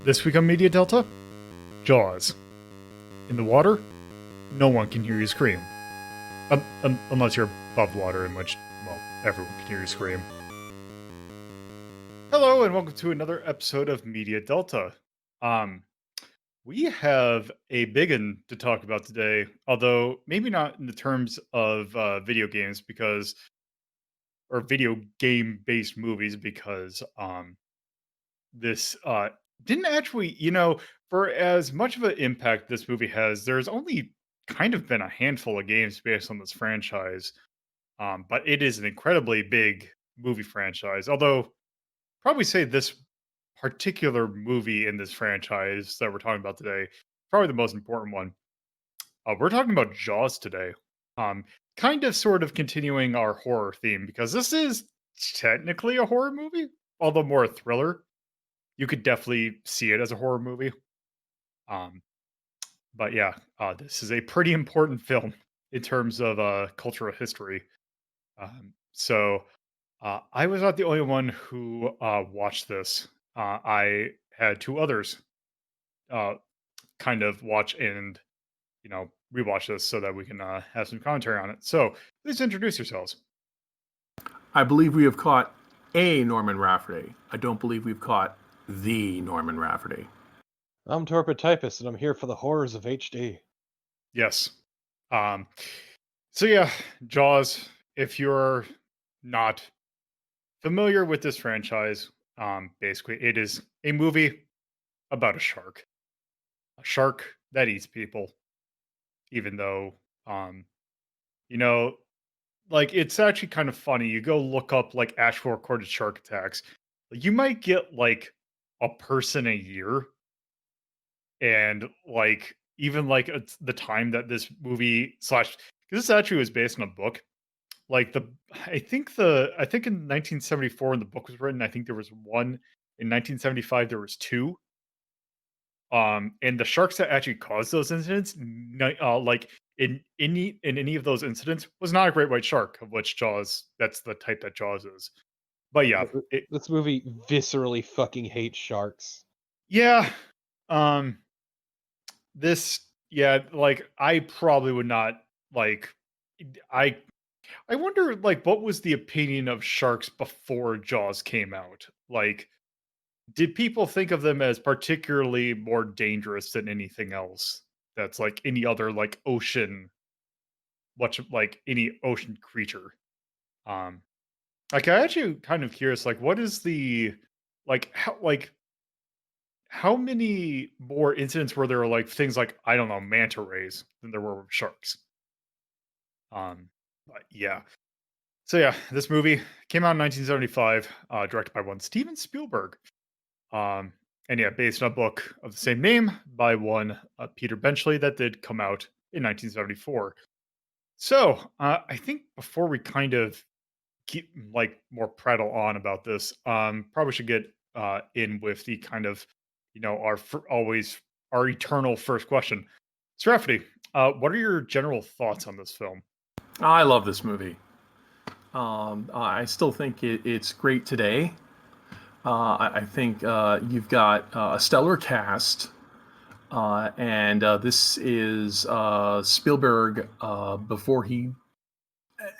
This week on Media Delta, Jaws. In the water, no one can hear you scream. Unless you're above water, in which, well, everyone can hear you scream. Hello, and welcome to another episode of Media Delta. We have a big one to talk about today, although maybe not in the terms of video games or video game-based movies, because this didn't actually, for as much of an impact this movie has, there's only kind of been a handful of games based on this franchise. But it is an incredibly big movie franchise. Although, probably say this particular movie in this franchise that we're talking about today, probably the most important one. We're talking about Jaws today. Um, Kind of sort of continuing our horror theme because this is technically a horror movie, although more a thriller. You could definitely see it as a horror movie. Um, but yeah, this is a pretty important film in terms of cultural history. So I was not the only one who watched this. I had two others uh, kind of watch and rewatch this so that we can have some commentary on it. So please introduce yourselves. I believe we have caught a Norman Rafferty. I don't believe we've caught the Norman Rafferty. I'm Torpid and I'm here for the horrors of HD. Yes. Um, so yeah, Jaws. If you're not familiar with this franchise, basically it is a movie about a shark that eats people. Even though, um, you know, like it's actually kind of funny. You go look up like actual recorded shark attacks. You might get like a person a year, and like even like it's the time that this movie slash because this actually was based on a book. Like I think in 1974 when the book was written, I think there was one. In 1975 there was two. And the sharks that actually caused those incidents, like in any of those incidents, was not a great white shark, of which Jaws. That's the type that Jaws is. But yeah, This movie viscerally fucking hates sharks. yeah. Um, this, yeah, like I probably would not like. I I wonder, like, what was the opinion of sharks before Jaws came out? Like, did people think of them as particularly more dangerous than anything else? That's like any other like ocean, like any ocean creature. Um, like I actually kind of curious, like, what is the how many more incidents were there like things like I don't know manta rays than there were with sharks? But yeah. So yeah, this movie came out in 1975, directed by one Steven Spielberg. Um, and yeah, based on a book of the same name by one Peter Benchley that did come out in 1974. So I think before we kind of keep like more prattle on about this, probably should get in with the kind of our always our eternal first question. Srafty, what are your general thoughts on this film? I love this movie. I still think it's great today. I think you've got a stellar cast, and this is Spielberg before he,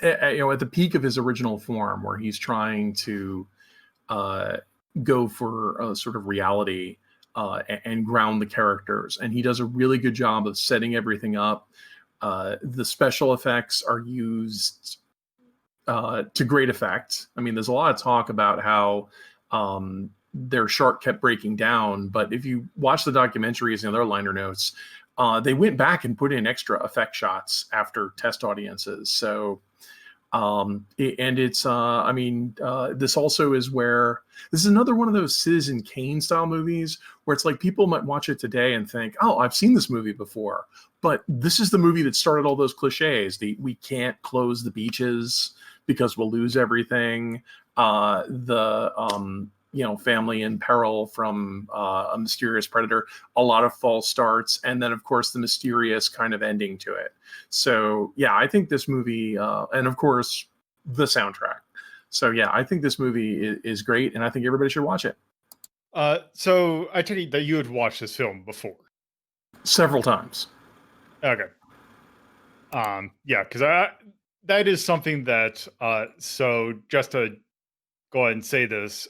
at the peak of his original form, where he's trying to uh, go for a sort of reality and ground the characters. And he does a really good job of setting everything up. The special effects are used to great effect. I mean, there's a lot of talk about how their shark kept breaking down, but if you watch the documentaries and their liner notes, they went back and put in extra effect shots after test audiences. So this also is where this is another one of those Citizen Kane style movies where it's like people might watch it today and think, oh, I've seen this movie before, but this is the movie that started all those cliches. We can't close the beaches because we'll lose everything. Family in peril from a mysterious predator, a lot of false starts, and then of course the mysterious kind of ending to it. So yeah, I think this movie, and of course the soundtrack. So yeah, I think this movie is great, and I think everybody should watch it. So I tell you that you had watched this film before. Several times. Okay. Yeah, because I that is something that so just to go ahead and say this,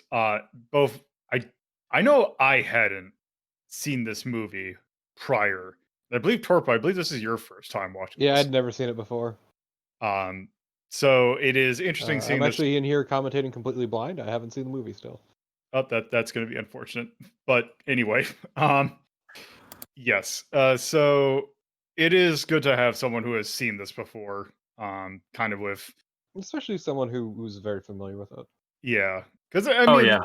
both I I know I hadn't seen this movie prior. I believe Torpo, I believe this is your first time watching Yeah, this. I'd never seen it before. Um, so it is interesting I'm seeing this. actually in here commentating completely blind. I haven't seen the movie still. Oh, that's going to be unfortunate. But anyway, yes. So it is good to have someone who has seen this before. Kind of with Especially someone who's very familiar with it. yeah, because I Oh mean, yeah.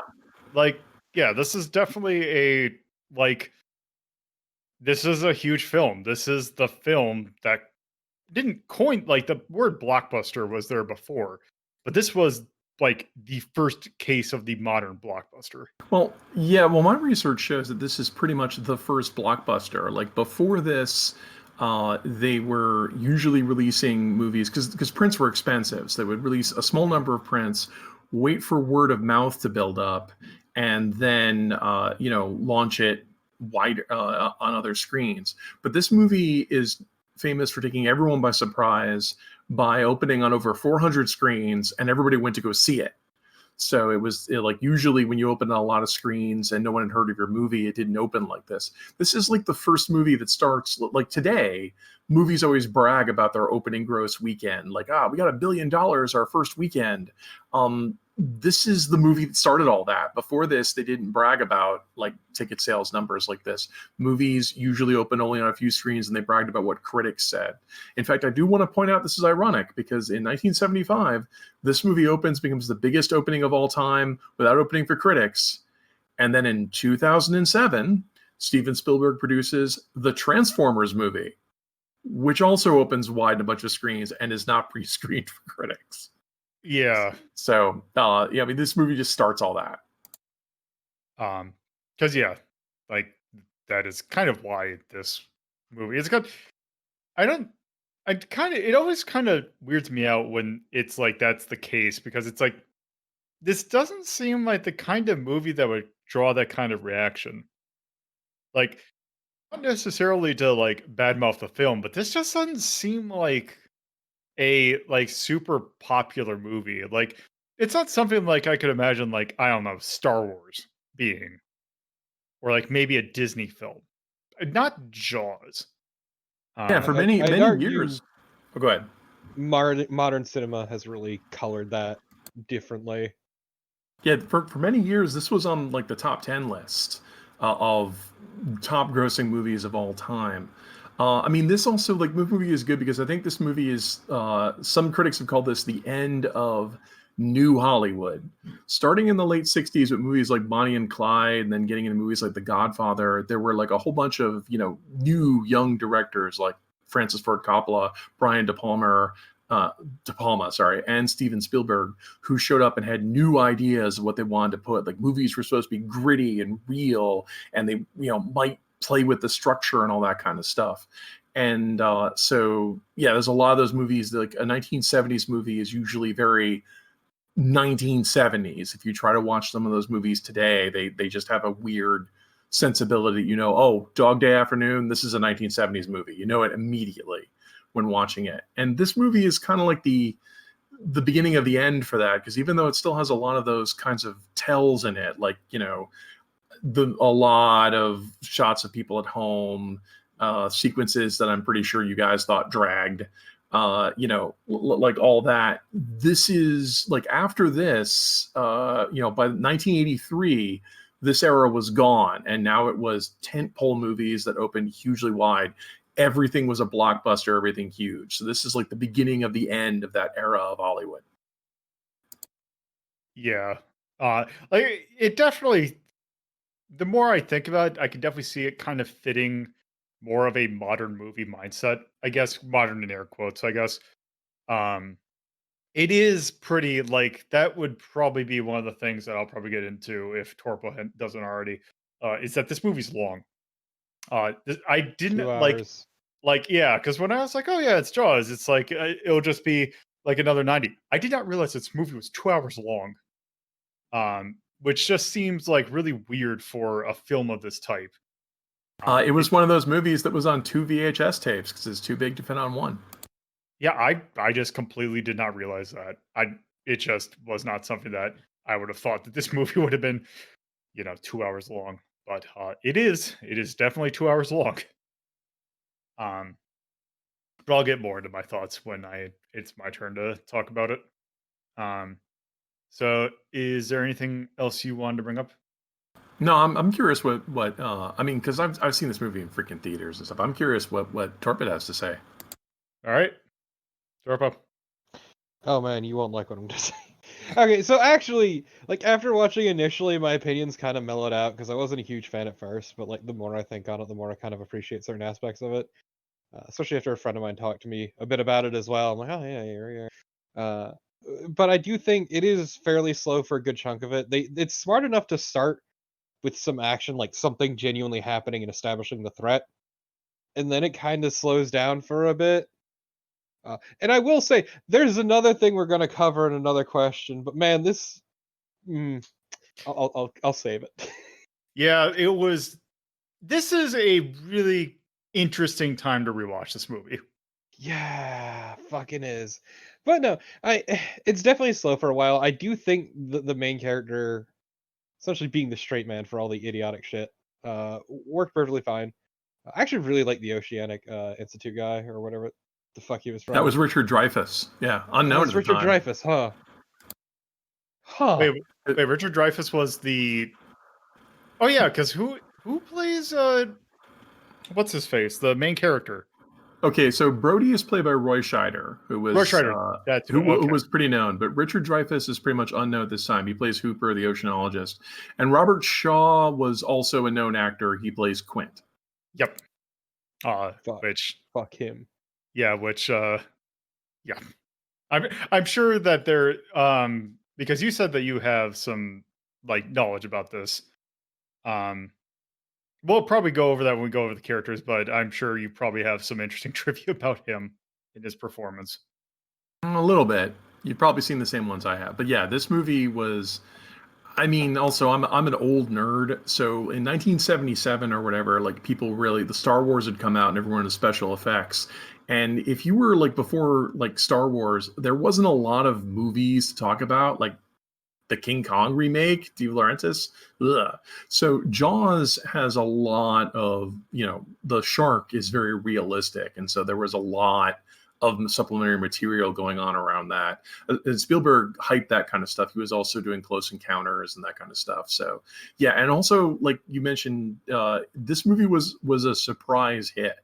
like, yeah, this is definitely a like this is a huge film. This is the film that didn't coin like the word blockbuster was there before, but this was like the first case of the modern blockbuster. Well, yeah, well, my research shows that this is pretty much the first blockbuster. Like before this, they were usually releasing movies because prints were expensive. So they would release a small number of prints, wait for word of mouth to build up, and then launch it wider on other screens. But this movie is famous for taking everyone by surprise by opening on over 400 screens, and everybody went to go see it. So like usually when you open a lot of screens and no one had heard of your movie, it didn't open like this. This is like the first movie that starts like today. Movies always brag about their opening gross weekend, like we got $1 billion our first weekend. This is the movie that started all that. Before this, they didn't brag about like ticket sales numbers like this. Movies usually open only on a few screens, and they bragged about what critics said. In fact, I do want to point out this is ironic because in 1975 this movie opens, becomes the biggest opening of all time without opening for critics. And then in 2007, Steven Spielberg produces the Transformers movie, which also opens wide in a bunch of screens and is not pre-screened for critics. Yeah. So, yeah, I mean, this movie just starts all that. Because yeah, like that is kind of why this movie is good. I don't. I kind of. It always kind of weirds me out when it's like that's the case because it's like this doesn't seem like the kind of movie that would draw that kind of reaction. Like, not necessarily to like badmouth the film, but this just doesn't seem like a like super popular movie. Like, it's not something like I could imagine like I don't know Star Wars being, or like maybe a Disney film, not Jaws. Yeah, for I'd many argue years. Oh, go ahead. modern cinema has really colored that differently. Yeah, for many years, this was on like the top 10 list of top grossing movies of all time. I mean, this also like movie is good because I think this movie is some critics have called this the end of new Hollywood. Starting in the late 60s with movies like Bonnie and Clyde, and then getting into movies like The Godfather, there were like a whole bunch of new young directors like Francis Ford Coppola, Brian De Palma, sorry, and Steven Spielberg, who showed up and had new ideas of what they wanted to put. Like movies were supposed to be gritty and real, and they might play with the structure and all that kind of stuff. And so yeah, there's a lot of those movies. Like a 1970s movie is usually very 1970s. If you try to watch some of those movies today, they just have a weird sensibility. Oh, Dog Day Afternoon, this is a 1970s movie. You know it immediately when watching it. And this movie is kind of like the beginning of the end for that, because even though it still has a lot of those kinds of tells in it, like a lot of shots of people at home, sequences that I'm pretty sure you guys thought dragged, like all that. This is like after this, by 1983, this era was gone, and now it was tentpole movies that opened hugely wide. Everything was a blockbuster, everything huge. So this is like the beginning of the end of that era of Hollywood. Yeah. Like it definitely the more I think about it, I can definitely see it kind of fitting more of a modern movie mindset. I guess modern in air quotes, I guess. Um it is pretty like that would probably be one of the things that I'll probably get into if doesn't already. Is that this movie's long. I didn't 2 hours. yeah, because when I was like, oh yeah, it's Jaws, it's like it'll just be like another 90. I did not realize this movie was 2 hours long. which just seems like really weird for a film of this type. It was one of those movies that was on 2 VHS tapes because it's too big to fit on one. Yeah, I just completely did not realize that. It just was not something that I would have thought that this movie would have been, 2 hours long. But it is. It is definitely 2 hours long. Um, but I'll get more into my thoughts when it's my turn to talk about it. Um, so is there anything else you wanted to bring up? No, I'm curious what I mean, because I've seen this movie in freaking theaters and stuff. I'm curious what Torpid has to say. All right, Torpo. Oh man, you won't like what I'm gonna say. Okay, so actually, like after watching initially, my opinions kind of mellowed out because I wasn't a huge fan at first. But like the more I think on it, the more I kind of appreciate certain aspects of it. Especially after a friend of mine talked to me a bit about it as well. I'm like, oh yeah, here we are. But I do think it is fairly slow for a good chunk of it. It's smart enough to start with some action, like something genuinely happening and establishing the threat, and then it kind of slows down for a bit. And I will say, there's another thing we're going to cover in another question, but man, this, mm, I'll save it. Yeah, it was. This is a really interesting time to rewatch this movie. Yeah, fucking is. But no, it's definitely slow for a while. I do think the main character, essentially being the straight man for all the idiotic shit, worked perfectly fine. I actually really like the Oceanic Institute guy or whatever the fuck he was from. That was Richard Dreyfuss. Yeah, That unknown was at the Richard time. Dreyfuss, huh? Huh. Wait, Richard Dreyfuss was the. Oh yeah, because who plays what's his face? The main character. Okay, so Brody is played by Roy Scheider, who was Roy Scheider. That's who okay. was pretty known, but Richard Dreyfuss is pretty much unknown at this time. He plays Hooper, the oceanologist, and Robert Shaw was also a known actor. He plays Quint. Yep. Fuck. Which Fuck him. yeah, which yeah. I'm sure that there because you said that you have some like knowledge about this. We'll probably go over that when we go over the characters, but I'm sure you probably have some interesting trivia about him in his performance. A little bit. You've probably seen the same ones I have, but yeah, this movie was. I mean, also I'm an old nerd, so in 1977 or whatever, like people really the Star Wars had come out and everyone into special effects. And if you were like before like Star Wars, there wasn't a lot of movies to talk about, like the King Kong remake, De Laurentiis. Ugh. So Jaws has a lot of, the shark is very realistic. And so there was a lot of supplementary material going on around that. And Spielberg hyped that kind of stuff. He was also doing Close Encounters and that kind of stuff. So yeah, and also like you mentioned, this movie was a surprise hit.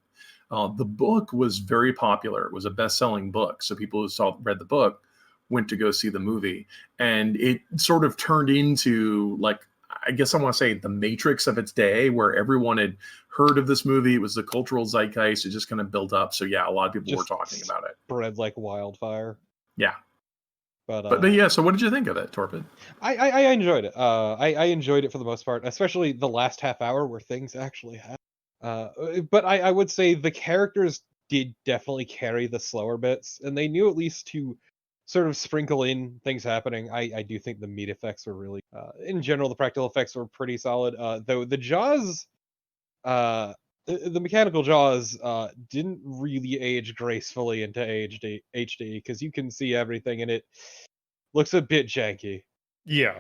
The book was very popular. It was a best-selling book. So people who read the book went to go see the movie, and it sort of turned into like, I guess I want to say the Matrix of its day, where everyone had heard of this movie. It was the cultural zeitgeist. It just kind of built up. So yeah, a lot of people were talking about it. Spread like wildfire. Yeah. But yeah, so what did you think of it, Torpid? I enjoyed it. I enjoyed it for the most part, especially the last half hour where things actually happen. But I would say the characters did definitely carry the slower bits, and they knew at least to sort of sprinkle in things happening. I do think the meat effects were really, in general, the practical effects were pretty solid. Though the Jaws, the mechanical Jaws, didn't really age gracefully into HD because you can see everything and it looks a bit janky. Yeah.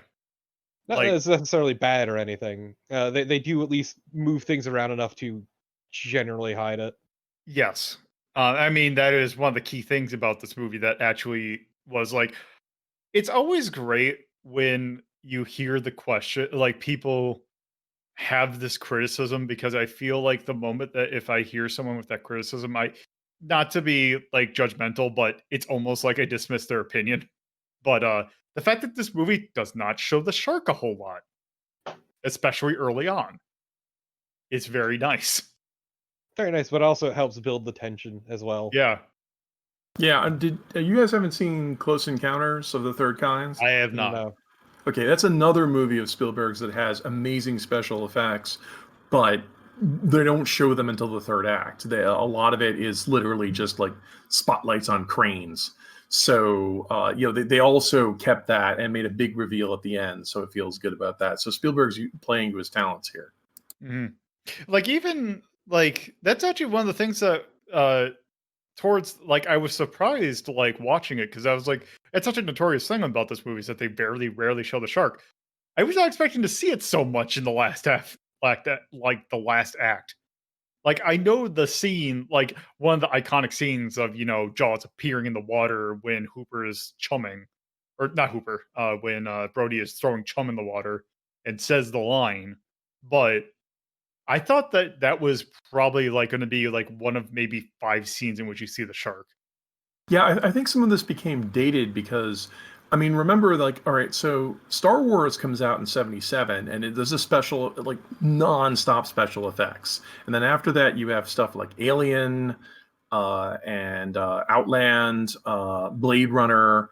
Not that it's necessarily bad or anything. They do at least move things around enough to generally hide it. Yes. I mean, that is one of the key things about this movie that actually was like, it's always great when you hear the question, like people have this criticism, because I feel like the moment that if I hear someone with that criticism, not to be like judgmental, but it's almost like I dismiss their opinion. But the fact that this movie does not show the shark a whole lot, especially early on, is very nice. Very nice, but also it helps build the tension as well. Yeah. Yeah, did you guys haven't seen Close Encounters of the Third Kind? I have not. No. Okay, that's another movie of Spielberg's that has amazing special effects, but they don't show them until the third act. A lot of it is literally just like spotlights on cranes. So they also kept that and made a big reveal at the end, so it feels good about that. So Spielberg's playing to his talents here. Mhm. Like, even like, that's actually one of the things that, towards like, I was surprised, like, watching it because I was like, it's such a notorious thing about this movie is that they very rarely show the shark. I was not expecting to see it so much in the last half, like that, like the last act. Like, I know the scene, like one of the iconic scenes of, Jaws appearing in the water when Hooper is chumming, or not Hooper, when Brody is throwing chum in the water and says the line. But I thought that that was probably like going to be like one of maybe 5 scenes in which you see the shark. Yeah, I think some of this became dated because, I mean, remember, like, all right, so Star Wars comes out in '77, and there's a special, like, non-stop special effects, and then after that, you have stuff like Alien, and Outland, Blade Runner.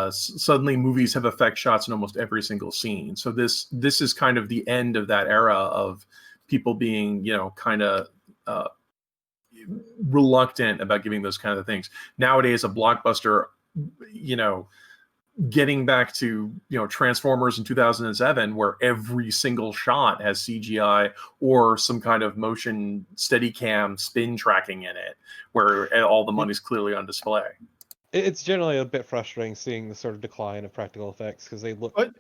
Suddenly, movies have effect shots in almost every single scene. So this is kind of the end of that era of people being, kind of. Reluctant about giving those kind of things. Nowadays, a blockbuster, you know, getting back to Transformers in 2007, where every single shot has CGI or some kind of motion Steadicam spin tracking in it, where all the money's clearly on display. It's generally a bit frustrating seeing the sort of decline of practical effects because they look But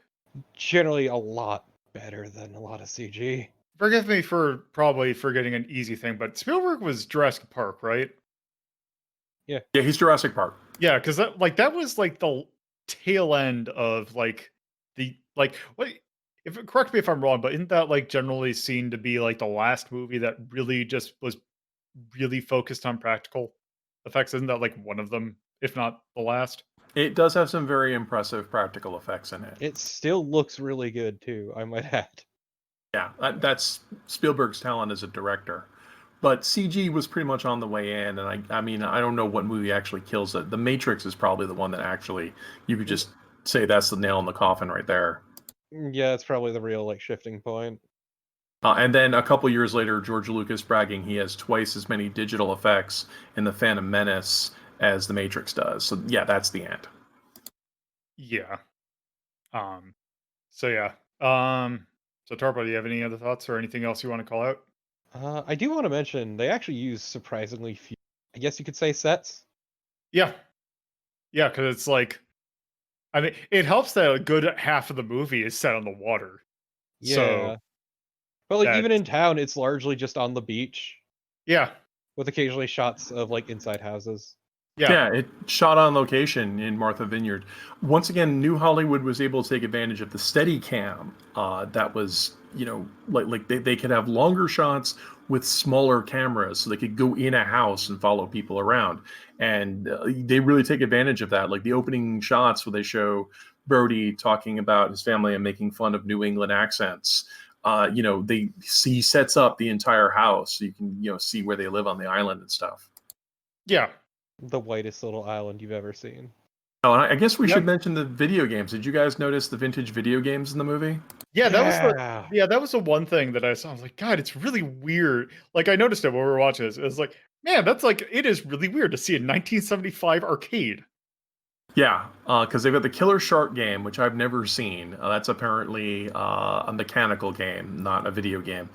generally a lot better than a lot of CG. forgive me for probably forgetting an easy thing, but Spielberg was Jurassic Park, right? Yeah. Yeah, he's Jurassic Park. Yeah, because that was like the tail end of like the like what if correct me if I'm wrong, but isn't that like generally seen to be like the last movie that really just was really focused on practical effects? Isn't that like one of them, if not the last? It does have some very impressive practical effects in it. It still looks really good too, I might add. Yeah, that's Spielberg's talent as a director. But CG was pretty much on the way in, and I mean, I don't know what movie actually kills it. The Matrix is probably the one that actually you could just say that's the nail in the coffin right there. Yeah, it's probably the real like shifting point. And then a couple years later, George Lucas bragging he has twice as many digital effects in the Phantom Menace as the Matrix does. So yeah, that's the end. Yeah. Um. So yeah. So Tarpo, do you have any other thoughts or anything else you want to call out? I do want to mention they actually use surprisingly few, I guess you could say, sets. Yeah. Yeah, because it's like, I mean, it helps that a good half of the movie is set on the water. So Yeah. But like even that's in town, it's largely just on the beach yeah. with occasionally shots of like inside houses. Yeah. Yeah, it shot on location in Martha Vineyard. Once again, New Hollywood was able to take advantage of the Steadicam. That was, like they could have longer shots with smaller cameras, so they could go in a house and follow people around. And they really take advantage of that. Like the opening shots where they show Brody talking about his family and making fun of New England accents. He sets up the entire house, so you can see where they live on the island and stuff. Yeah. The whitest little island you've ever seen. Oh, and I guess we Yep. should mention the video games. Did you guys notice the vintage video games in the movie? Yeah, that was Yeah. that was the one thing that I saw. I was like, God, it's really weird. Like I noticed it when we were watching this. It was like, man, that's like it is really weird to see a 1975 arcade. Yeah, because they've got the Killer Shark game, which I've never seen. That's apparently a mechanical game, not a video game.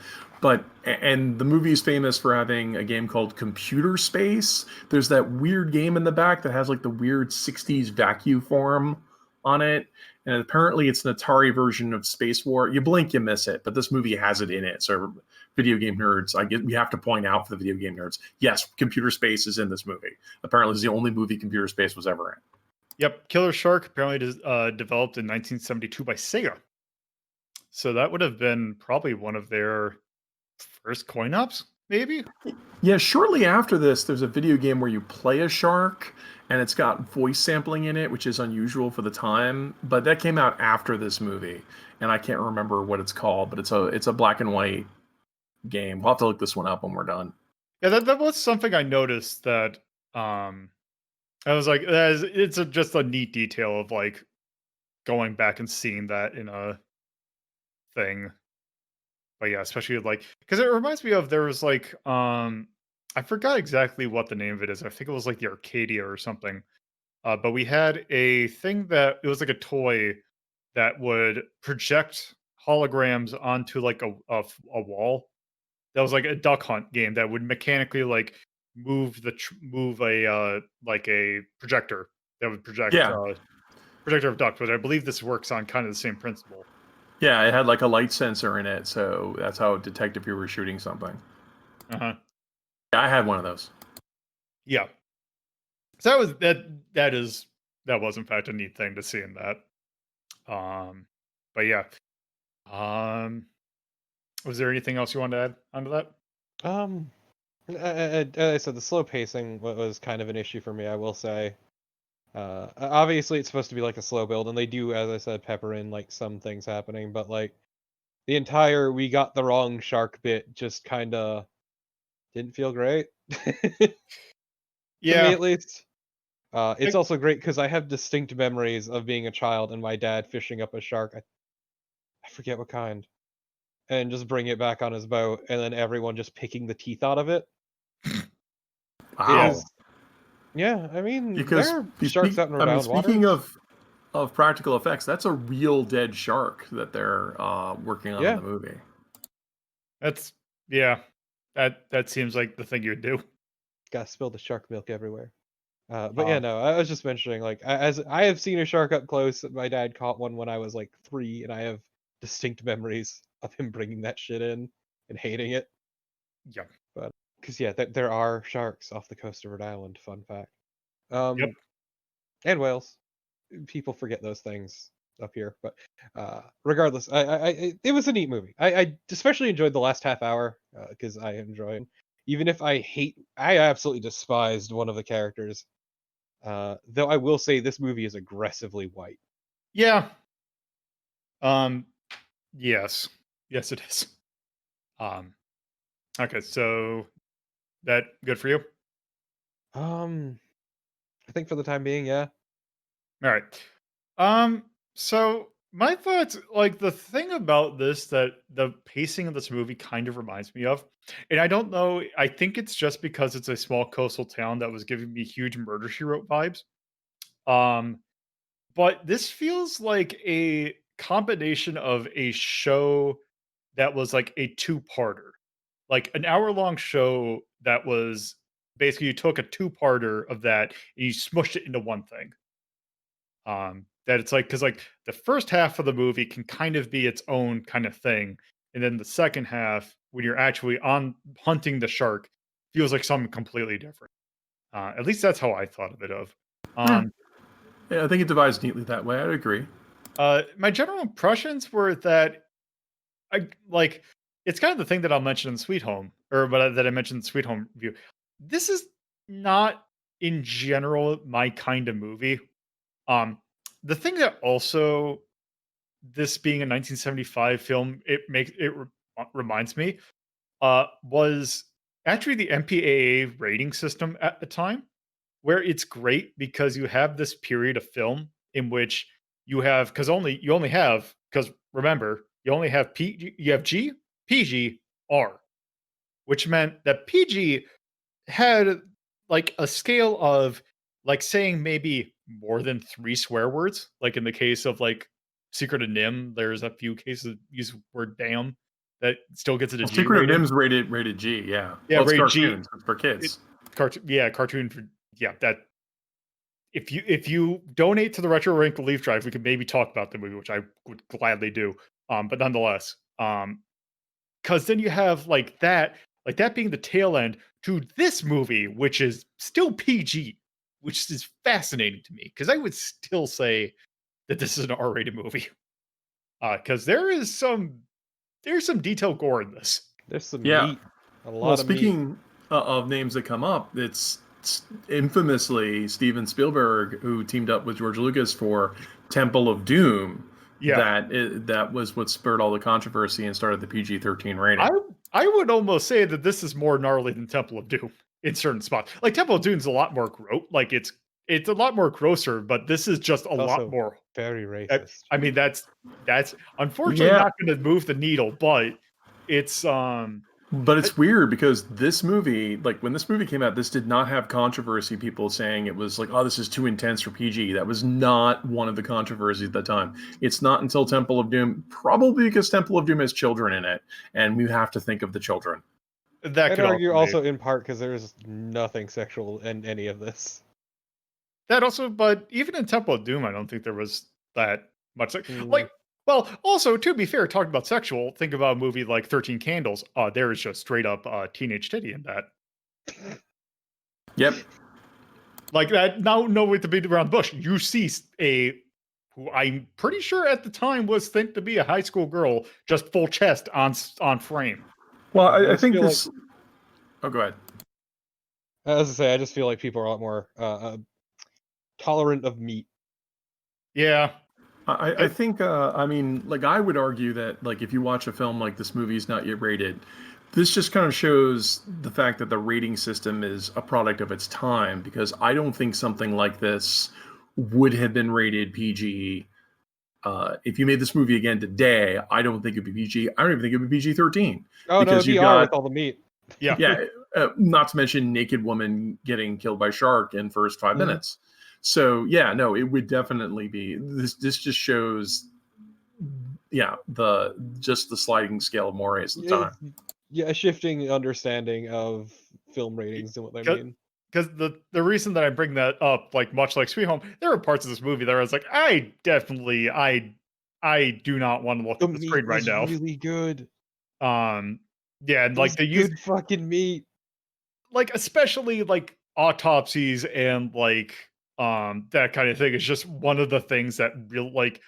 And the movie is famous for having a game called Computer Space. There's that weird game in the back that has like the weird '60s vacuum form on it, and apparently it's an Atari version of Space War. You blink, you miss it, but this movie has it in it. So video game nerds, I get we have to point out for the video game nerds, yes, Computer Space is in this movie. Apparently, it's the only movie Computer Space was ever in. Yep, Killer Shark apparently developed in 1972 by Sega. So that would have been probably one of their first coin ops, maybe. Yeah, shortly after this, there's a video game where you play a shark and it's got voice sampling in it, which is unusual for the time. But that came out after this movie, and I can't remember what it's called, but it's a black and white game. We'll have to look this one up when we're done. Yeah, that was something I noticed that I was like, just a neat detail of like going back and seeing that in a thing. But yeah, especially like because it reminds me of there was like I forgot exactly what the name of it is. I think it was like the Arcadia or something. But we had a thing that it was like a toy that would project holograms onto like a wall. That was like a duck hunt game that would mechanically like move a like a projector that would project Yeah, projector of ducks. But I believe this works on kind of the same principle. yeah, it had like a light sensor in it, so that's how it detected if you were shooting something. Uh huh. Yeah, I had one of those. Yeah. So that was that was in fact a neat thing to see in that. Um, but yeah. Um, was there anything else you wanted to add onto that? Um, as I said, the slow pacing was kind of an issue for me, I will say. Obviously, it's supposed to be like a slow build, and they do, as I said, pepper in like some things happening, but like the entire "we got the wrong shark" bit just kind of didn't feel great to me, Yeah. at least. It's I- also great because I have distinct memories of being a child and my dad fishing up a shark. I forget what kind, and just bring it back on his boat, and then everyone just picking the teeth out of it. Wow. Because yeah, I mean Because there are sharks out in I mean, renowned speaking waters. of practical effects, that's a real dead shark that they're working on in Yeah, the movie. That's yeah. That seems like the thing you would do. gotta spill the shark milk everywhere. But yeah, Um, no, I was just mentioning like as I have seen a shark up close. My dad caught one when I was like 3, and I have distinct memories of him bringing that shit in and hating it. yeah. But because yeah, there are sharks off the coast of Rhode Island. Fun fact. Yep. And whales. People forget those things up here, but regardless, it was a neat movie. I especially enjoyed the last half hour because I enjoyed. Even if I absolutely despised one of the characters. Though I will say this movie is aggressively white. Yeah. Um, yes. Yes, it is. Um, okay, so that good for you? Um, I think for the time being, yeah. All right. So my thoughts, like the thing about this that the pacing of this movie kind of reminds me of, and I don't know, I think it's just because it's a small coastal town that was giving me huge Murder She Wrote vibes. Um, but this feels like a combination of a show that was like a two-parter. Like an hour-long show that was basically you took a two-parter of that and you smushed it into one thing. That it's like because like the first half of the movie can kind of be its own kind of thing, and then the second half, when you're actually on hunting the shark, feels like something completely different. At least that's how I thought of it. Hmm. Um, Yeah, I think it divides neatly that way. I'd agree. my general impressions were that I like it's kind of the thing that I'll mention in Sweet Home, or that I mentioned in Sweet Home review. This is not in general my kind of movie. Um, the thing that also this being a 1975 film, reminds me, was actually the MPAA rating system at the time, where it's great because you have this period of film in which you have you only have because remember you only have you have G, PG, R, which meant that PG had like a scale of like saying maybe more than 3 swear words. Like in the case of like Secret of Nim, there's a few cases use word damn that still gets it a Well, G Secret of rating. Nim's rated G. Yeah. Yeah, Well, it's rated G. cartoons. It's for It, kids. cartoon for yeah. That if you donate to the Retro Wrinkle Leaf Drive, we could maybe talk about the movie, which I would gladly do. But nonetheless, because then you have like that being the tail end to this movie, which is still PG, which is fascinating to me because I would still say that this is an R-rated movie. Because there's some detailed gore in this. There's some Yeah. meat, a Well, lot of meat. speaking of names that come up, it's infamously Steven Spielberg who teamed up with George Lucas for Temple of Doom. Yeah, That was what spurred all the controversy and started the PG-13 I rating. I would almost say that this is more gnarly than Temple of Doom in certain spots. Like Temple of Doom's a lot more like it's a lot more grosser, but this is just a lot Also more. very racist. I mean, that's unfortunately Yeah. not going to move the needle, but it's But it's weird because this movie, like when this movie came out, this did not have controversy. People saying it was like, oh, this is too intense for PG. That was not one of the controversies at the time. It's not until Temple of Doom, probably because Temple of Doom has children in it, and we have to think of the children. That I'd could argue also also in part because there's nothing sexual in any of this. that also, but even in Temple of Doom, I don't think there was that much. Mm. Like, well, also to be fair, talking about sexual, think about a movie like 13 Candles. There is just straight up teenage titty in that. Yep. Like that. Now, no way to beat around the bush. You see who I'm pretty sure at the time was think to be a high school girl, just full chest on frame. Well, I I just think feel this. Oh, go ahead. As I say, I just feel like people are a lot more tolerant of meat. Yeah, I think, I mean, like, I would argue that, like, if you watch a film like this movie is not yet rated, this just kind of shows the fact that the rating system is a product of its time, because I don't think something like this would have been rated PG. If you made this movie again today, I don't think it'd be PG. I don't even think it'd be PG-13. Oh no, Because it'd be you've R got, with all the meat. yeah, yeah, not to mention naked woman getting killed by shark in first 5 minutes. So yeah, no, it would definitely be this. This just shows, yeah, the sliding scale of mores at the time. Yeah, a shifting understanding of film ratings and what they mean. because the reason that I bring that up, like much like Sweet Home, there are parts of this movie that I was like, I do not want to look The at the meat screen right was now. really good. Yeah, and It like was they use good fucking meat. like especially like autopsies and like that kind of thing is just one of the things that real like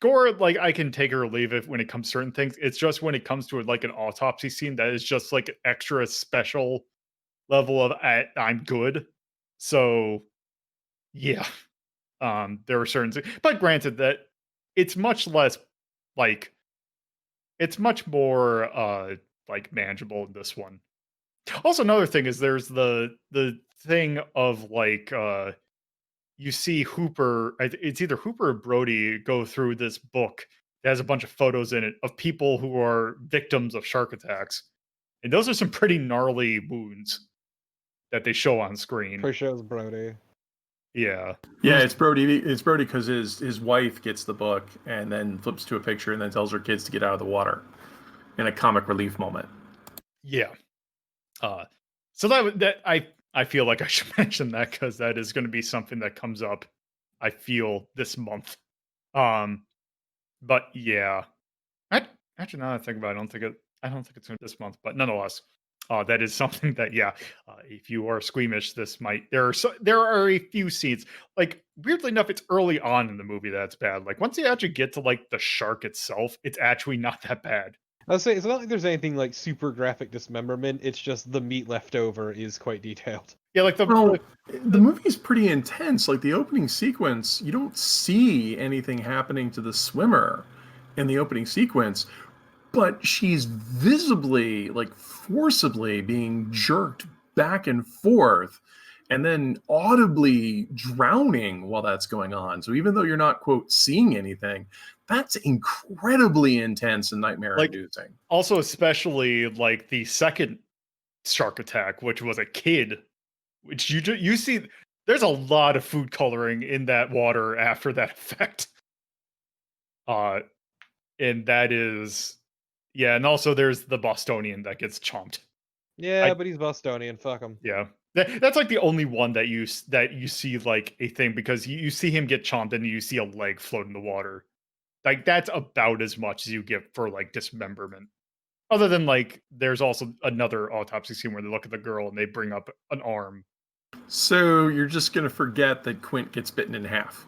gore, like I can take or leave it when it comes to certain things. It's just when it comes to like an autopsy scene that is just like extra special level of I'm good. So yeah, there are certain things, but granted that it's much less like it's much more like manageable in this one. Also, another thing is there's the thing of like you see Hooper. It's either Hooper or Brody go through this book that has a bunch of photos in it of people who are victims of shark attacks, and those are some pretty gnarly wounds that they show on screen. Pretty sure it was Brody. Yeah, Yeah, it's Brody. It's Brody because his wife gets the book and then flips to a picture and then tells her kids to get out of the water in a comic relief moment. yeah. So that I feel like I should mention that because that is going to be something that comes up. I feel this month. But yeah, actually now that I think about it, I don't think it's this month, but nonetheless, that is something that yeah, if you are squeamish, this might there are a few scenes like weirdly enough, it's early on in the movie that's bad. Like once you actually get to like the shark itself, it's actually not that bad. I'll say it's not like there's anything like super graphic dismemberment. It's just the meat left over is quite detailed. Yeah, like Well, the movie's pretty intense. Like the opening sequence, you don't see anything happening to the swimmer in the opening sequence, but she's visibly, like forcibly being jerked back and forth and then audibly drowning while that's going on. So even though you're not, quote, seeing anything, that's incredibly intense and nightmare inducing. Also, especially like the second shark attack, which was a kid, which you see, there's a lot of food coloring in that water after that effect. And that is, yeah, and also there's the Bostonian that gets chomped. Yeah, but he's Bostonian. Fuck him. Yeah, that's like the only one that you see like a thing because you see him get chomped and you see a leg float in the water. Like that's about as much as you get for like dismemberment. Other than like, there's also another autopsy scene where they look at the girl and they bring up an arm. So you're just gonna forget that Quint gets bitten in half.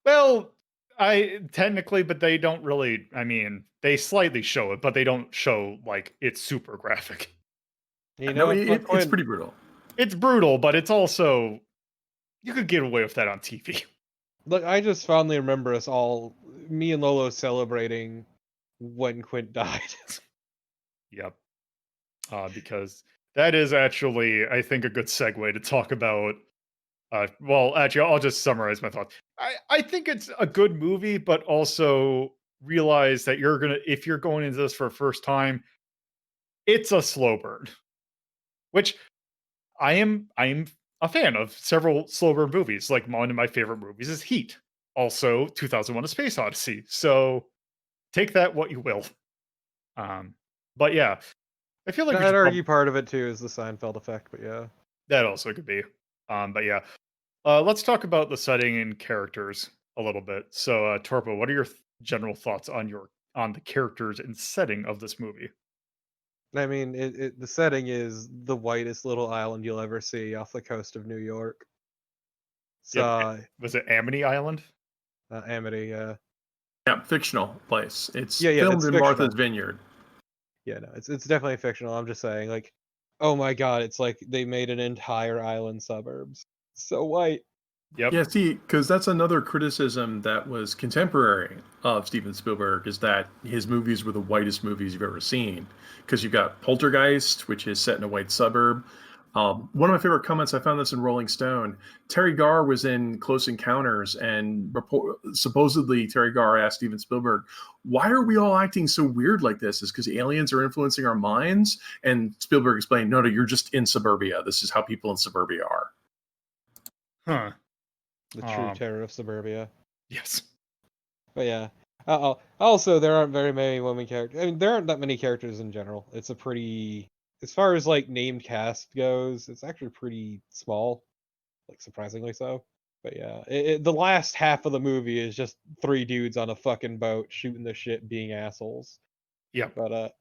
Well, I technically, but they don't really. I mean, they slightly show it, but they don't show like it's super graphic. You No, know, it's pretty brutal. It's brutal, but it's also you could get away with that on TV. Look, I just fondly remember us all, me and Lolo, celebrating when Quint died. Yep. Because that is actually, I think, a good segue to talk about. Well, actually, I'll just summarize my thoughts. I think it's a good movie, but also realize that if you're going into this for a first time, it's a slow burn, which I am a fan of several slow burn movies. Like one of my favorite movies is Heat, also 2001: A Space Odyssey. So take that what you will. Um, but yeah, I feel like we I'd should argue part of it too is the Seinfeld effect, but yeah. that also could be. But yeah, let's talk about the setting and characters a little bit. So, Torpo, what are your general thoughts on on the characters and setting of this movie? I mean, the setting is the whitest little island you'll ever see off the coast of New York. Yep. So, Was it Amity Island? Amity, Yeah, fictional place. It's yeah, filmed it's in fictional. Martha's Vineyard. Yeah, no, it's definitely fictional. I'm just saying, like, oh my god, it's like they made an entire island suburbs. So white. Yep. Yeah, see, because that's another criticism that was contemporary of Steven Spielberg is that his movies were the whitest movies you've ever seen. Because you've got Poltergeist, which is set in a white suburb. One of my favorite comments, I found this in Rolling Stone. Terry Garr was in Close Encounters, and supposedly Terry Garr asked Steven Spielberg, "Why are we all acting so weird like this? Is because aliens are influencing our minds?" And Spielberg explained, "No, you're just in suburbia. This is how people in suburbia are." Huh. The true terror of suburbia. Yes. But yeah. Also, there aren't very many women characters. I mean, there aren't that many characters in general. It's a pretty, as far as like named cast goes, it's actually pretty small, like surprisingly so. But yeah, the last half of the movie is just three dudes on a fucking boat shooting the shit, being assholes. Yep. But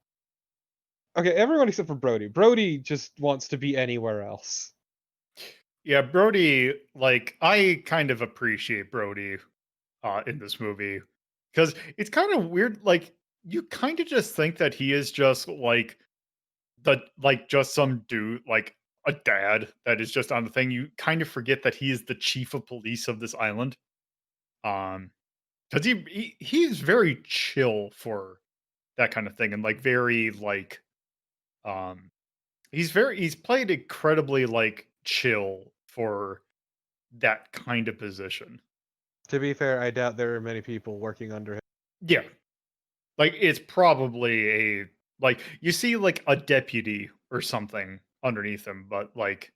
okay, everyone except for Brody. Brody just wants to be anywhere else. Yeah, Brody, like I kind of appreciate Brody in this movie because it's kind of weird. Like you kind of just think that he is just like just some dude, like a dad that is just on the thing. You kind of forget that he is the chief of police of this island. Um, because he's very chill for that kind of thing, and like very like um he's played incredibly like chill for that kind of position. To be fair, I doubt there are many people working under him. Yeah. Like, it's probably like, you see, like, a deputy or something underneath him, but, like,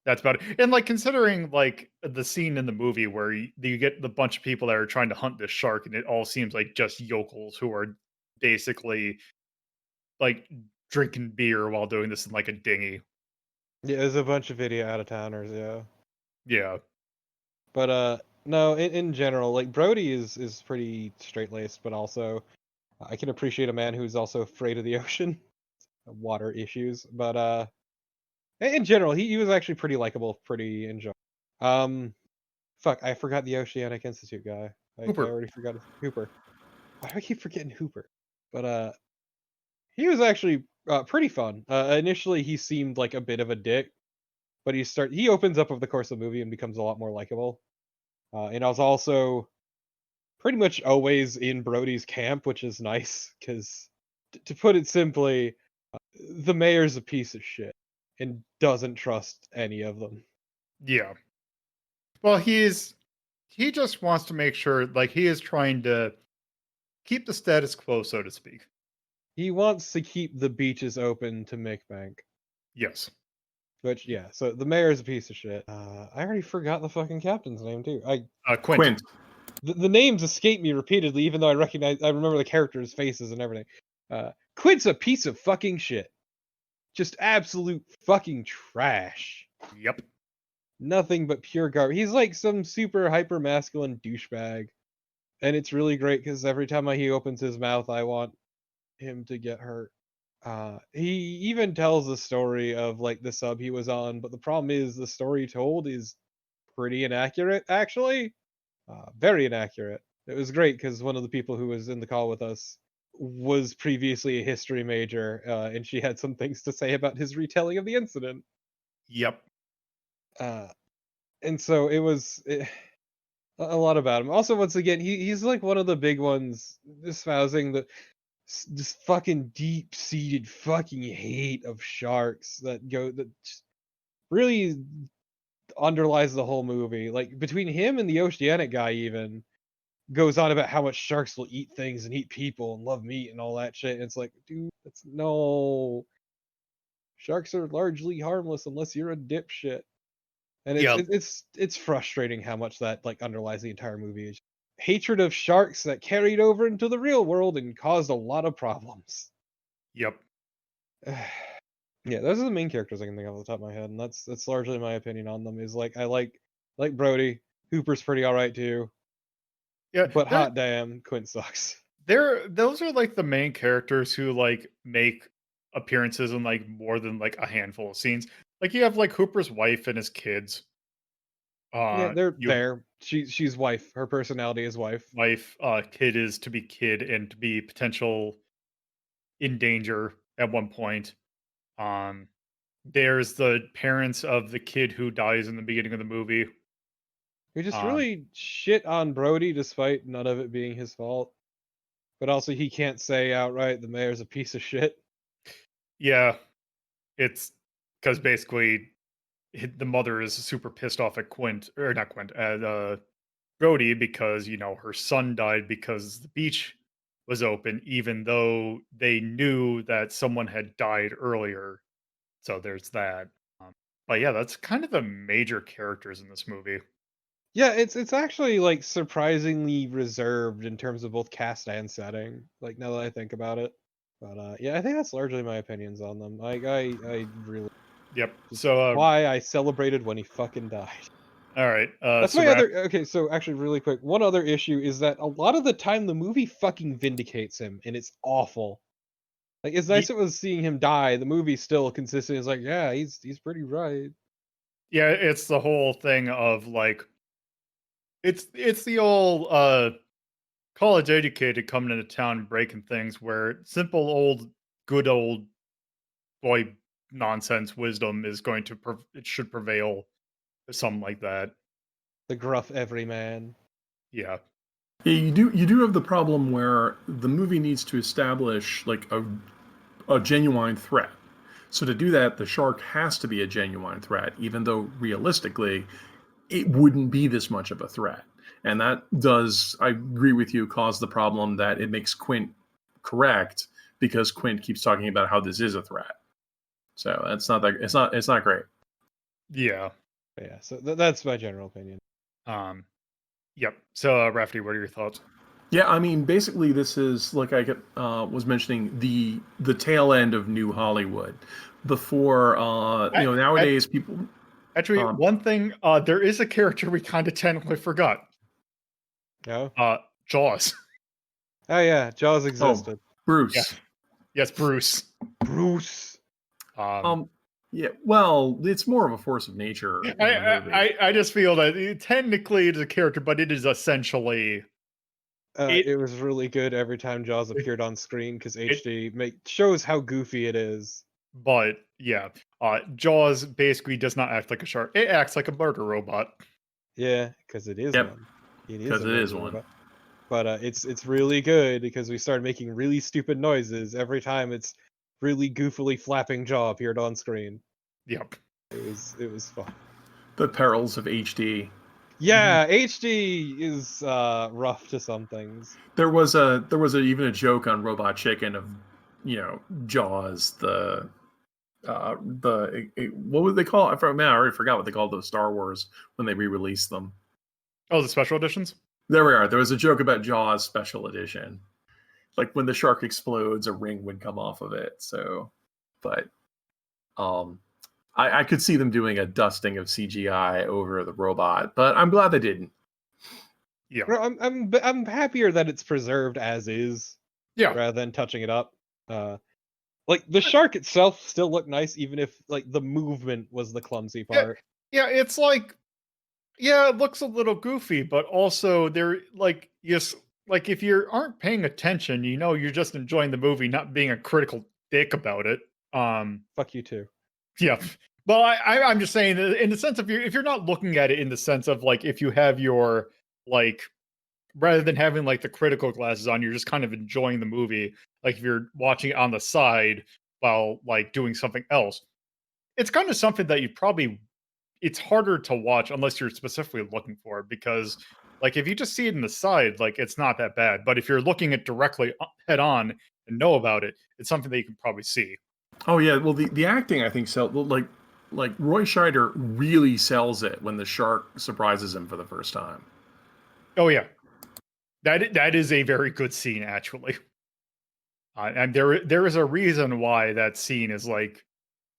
that's about it. And, like, considering, like, the scene in the movie where you get the bunch of people that are trying to hunt this shark, and it all seems like just yokels who are basically, like, drinking beer while doing this in, like, a dinghy. Yeah, there's a bunch of video out of towners. Yeah. Yeah. But no, in general, like Brody is pretty straight laced, but also I can appreciate a man who's also afraid of the ocean, water issues. But in general, he was actually pretty likable, pretty enjoyable. Um, fuck, I forgot the Oceanic Institute guy. I Hooper. already forgot Hooper. Why do I keep forgetting Hooper? But he was actually pretty fun. Initially, he seemed like a bit of a dick, but he opens up over the course of the movie and becomes a lot more likable. And I was also pretty much always in Brody's camp, which is nice because, to put it simply, the mayor's a piece of shit and doesn't trust any of them. Yeah. Well, he just wants to make sure, like, he is trying to keep the status quo, so to speak. He wants to keep the beaches open to Micbank. Yes. Which, yeah, so the mayor's a piece of shit. I already forgot the fucking captain's name too. Quint. Quint. The names escape me repeatedly, even though I remember the characters' faces and everything. Quint's a piece of fucking shit. Just absolute fucking trash. Yep. Nothing but pure garbage. He's like some super hyper masculine douchebag. And it's really great because every time he opens his mouth, I want him to get hurt. He even tells the story of like the sub he was on, but the problem is the story told is pretty inaccurate, actually. Very inaccurate. It was great because one of the people who was in the call with us was previously a history major, and she had some things to say about his retelling of the incident. Yep. And so a lot about him. Also, once again, he's like one of the big ones espousing this fucking deep-seated fucking hate of sharks that just really underlies the whole movie. Like between him and the Oceanic guy, even goes on about how much sharks will eat things and eat people and love meat and all that shit. And it's like, dude, that's no. Sharks are largely harmless unless you're a dipshit. And Yeah. it's frustrating how much that like underlies the entire movie. Is hatred of sharks that carried over into the real world and caused a lot of problems. Yep. Yeah, those are the main characters I can think of off the top of my head, and that's largely my opinion on them. Is like I like Brody. Hooper's pretty all right too, Yeah. but hot damn, Quint sucks. Those are like the main characters who like make appearances in like more than like a handful of scenes. Like you have like Hooper's wife and his kids. Yeah, they're You there. She's wife. Her personality is wife. wife, kid is to be kid and to be potential in danger at one point. Um, there's the parents of the kid who dies in the beginning of the movie. We just Um, really shit on Brody despite none of it being his fault. But also he can't say outright the mayor's a piece of shit. yeah, it's because basically the mother is super pissed off at Quint or not Quint at Brody because her son died because the beach was open, even though they knew that someone had died earlier. So there's that. Um, but yeah, that's kind of the major characters in this movie. Yeah, it's actually like surprisingly reserved in terms of both cast and setting. Like now that I think about it, but yeah, I think that's largely my opinions on them. I really Yep. So why I celebrated when he fucking died. all right. That's So my other okay. So actually, really quick, one other issue is that a lot of the time the movie fucking vindicates him, and it's awful. Like as nice it was seeing him die, the movie still consistently is like, yeah, he's pretty right. yeah, it's the whole thing of like it's the old college educated coming into town and breaking things where simple old good old boy nonsense wisdom is going to it should prevail, something like that. The gruff everyman. Yeah. Yeah, you do have the problem where the movie needs to establish like a genuine threat. So to do that, the shark has to be a genuine threat, even though realistically, it wouldn't be this much of a threat. And that does, I agree with you, cause the problem that it makes Quint correct because Quint keeps talking about how this is a threat. So it's not great. Yeah. Yeah, so that's my general opinion. Um yep. So Rafty, what are your thoughts? Yeah, I mean, basically, this is like was mentioning the tail end of New Hollywood. Before, nowadays people. Actually, one thing, there is a character we kind of technically forgot. No? Jaws. Oh yeah, Jaws existed. Bruce. Yeah. Yes, Bruce. Bruce. Yeah, well, it's more of a force of nature. I just feel that technically it is a character, but it is essentially. It was really good every time Jaws appeared on screen because HD shows how goofy it is. But yeah, Jaws basically does not act like a shark. It acts like a murder robot. Yeah, because it is one. Because it is one. But it's really good because we started making really stupid noises every time its really goofily flapping jaw appeared on screen. Yep. It was fun. The perils of HD. Yeah, HD is rough to some things. There was even a joke on Robot Chicken of, Jaws, what would they call it? I already forgot what they called those Star Wars when they re-released them. Oh, the special editions? There we are. There was a joke about Jaws special edition. Like when the shark explodes, a ring would come off of it. So, but I could see them doing a dusting of CGI over the robot, but I'm glad they didn't. Yeah, no, I'm happier that it's preserved as is. Yeah, rather than touching it up. Like the shark itself still looked nice, even if like the movement was the clumsy part. Yeah, it's like, yeah, it looks a little goofy, but also they're like, yes, like if you aren't paying attention, you're just enjoying the movie, not being a critical dick about it. Fuck you too. Yeah. Well, I'm just saying that in the sense of if you're not looking at it in the sense of like if you have your like rather than having like the critical glasses on, you're just kind of enjoying the movie. Like if you're watching it on the side while like doing something else, it's kind of something that it's harder to watch unless you're specifically looking for it because Like if you just see it in the side, like it's not that bad. But if you're looking at directly head on and know about it, it's something that you can probably see. Oh yeah, well the acting I think like Roy Scheider really sells it when the shark surprises him for the first time. Oh yeah, that is a very good scene actually. And there is a reason why that scene is like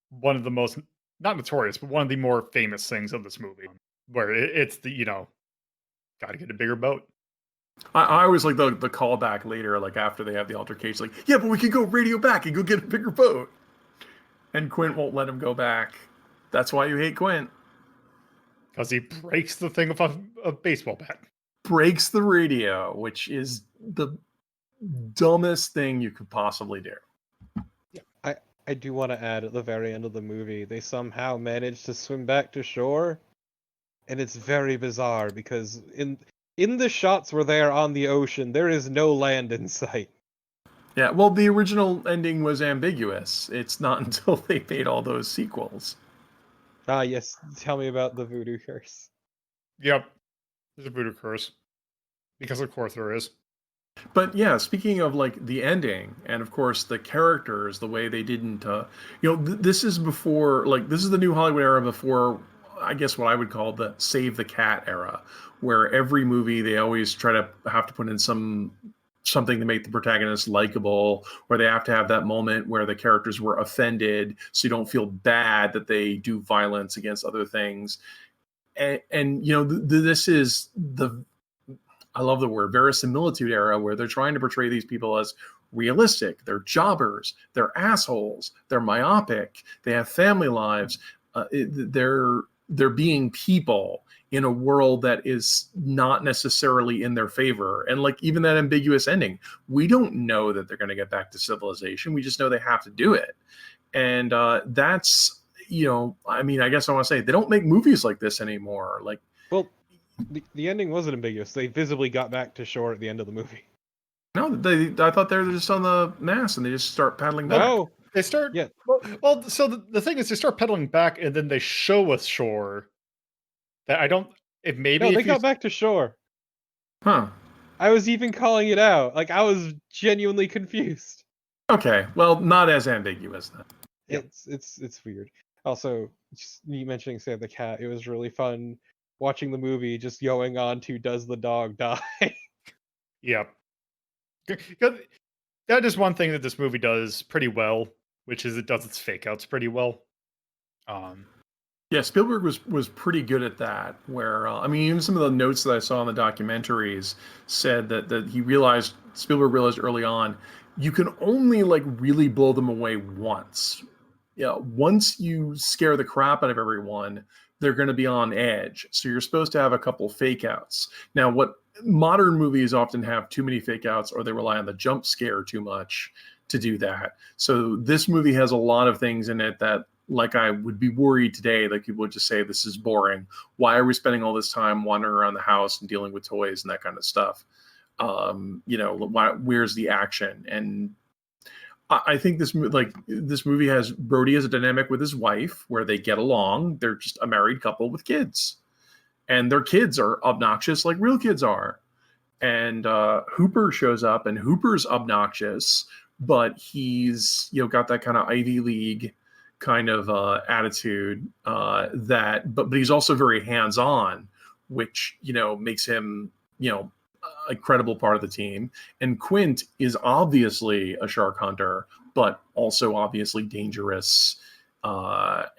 one of the most not notorious, but one of the more famous things of this movie, where it's the got to get a bigger boat. I always like the callback later, like after they have the altercation, like, yeah, but we could go radio back and go get a bigger boat. And Quint won't let him go back. That's why you hate Quint. Because he breaks the thing of a baseball bat. Breaks the radio, which is the dumbest thing you could possibly do. I do want to add at the very end of the movie, they somehow manage to swim back to shore, and it's very bizarre because in the shots where they are on the ocean, there is no land in sight. Yeah, well, the original ending was ambiguous. It's not until they made all those sequels. Ah, yes. Tell me about the voodoo curse. Yep, there's a voodoo curse. Because of course there is. But yeah, speaking of like the ending, and of course the characters, the way they didn't, this is before, like, this is the new Hollywood era before, I guess what I would call the save the cat era, where every movie they always try to have to put in something to make the protagonist likable, or they have to have that moment where the characters were offended, so you don't feel bad that they do violence against other things. And this is the, I love the word verisimilitude era, where they're trying to portray these people as realistic. They're jobbers. They're assholes. They're myopic. They have family lives. They're being people in a world that is not necessarily in their favor. And like even that ambiguous ending, we don't know that they're going to get back to civilization. We just know they have to do it. And that's, I mean, I guess I want to say they don't make movies like this anymore. Like, well, the ending wasn't ambiguous. They visibly got back to shore at the end of the movie. No, I thought they were just on the mast and they just start paddling back. No, They start. Yeah. Well, so the thing is, they start pedaling back, and then they show us shore. That I don't. If maybe no, if they you, got back to shore. Huh. I was even calling it out. Like I was genuinely confused. Okay. Well, not as ambiguous then. Yep. It's weird. Also, just you mentioning Save the Cat, it was really fun watching the movie, just going on to does the dog die? Yeah. 'Cause that is one thing that this movie does pretty well, which is it does its fake outs pretty well. Yeah, Spielberg was pretty good at that. Where I mean, even some of the notes that I saw in the documentaries said that Spielberg realized early on, you can only like really blow them away once. Yeah, once you scare the crap out of everyone, they're going to be on edge. So you're supposed to have a couple fake outs. Now, what modern movies often have too many fake outs, or they rely on the jump scare too much to do that. So this movie has a lot of things in it that, like, I would be worried today, like people would just say, this is boring. Why are we spending all this time wandering around the house and dealing with toys and that kind of stuff? Where's the action? And I think this movie has Brody as a dynamic with his wife where they get along. They're just a married couple with kids, and their kids are obnoxious like real kids are. And Hooper shows up, and Hooper's obnoxious, but he's got that kind of Ivy League kind of attitude but he's also very hands-on, which makes him a credible part of the team. And Quint is obviously a shark hunter, but also obviously dangerous. But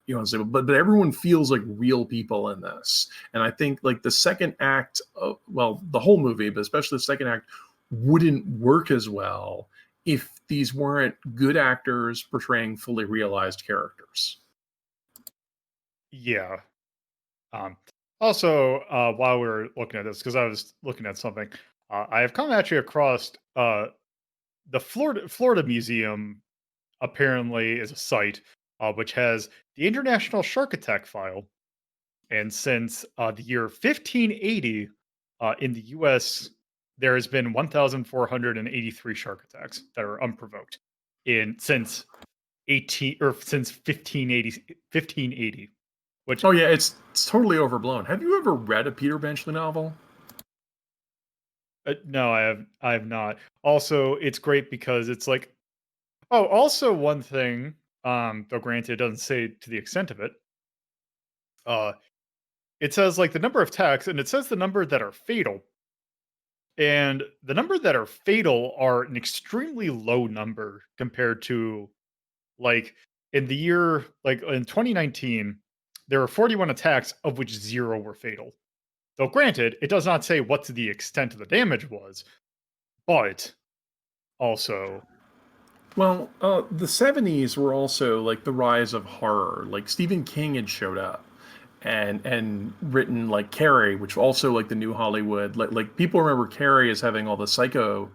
everyone feels like real people in this. And I think like the second act, the whole movie, but especially the second act, wouldn't work as well if these weren't good actors portraying fully realized characters. Yeah. Also, while we were looking at this, because I was looking at something, I have come actually across the Florida Museum. Apparently, is a site which has the International Shark Attack File, and since the year 1580, in the U.S., there has been 1,483 shark attacks that are unprovoked since 1580. which Oh yeah, it's totally overblown. Have you ever read a Peter Benchley novel? no, I have not. Also, it's great because it's like, oh, also one thing, though granted it doesn't say to the extent of it. Uh, it says like the number of attacks, and it says the number that are fatal. And the number that are fatal are an extremely low number compared to like in the year like in 2019, there were 41 attacks of which 0 were fatal. Though granted, it does not say what the extent of the damage was, but also Well, the '70s were also like the rise of horror. Like Stephen King had showed up and written like Carrie, which also like the new Hollywood. Like people remember Carrie as having all the psycho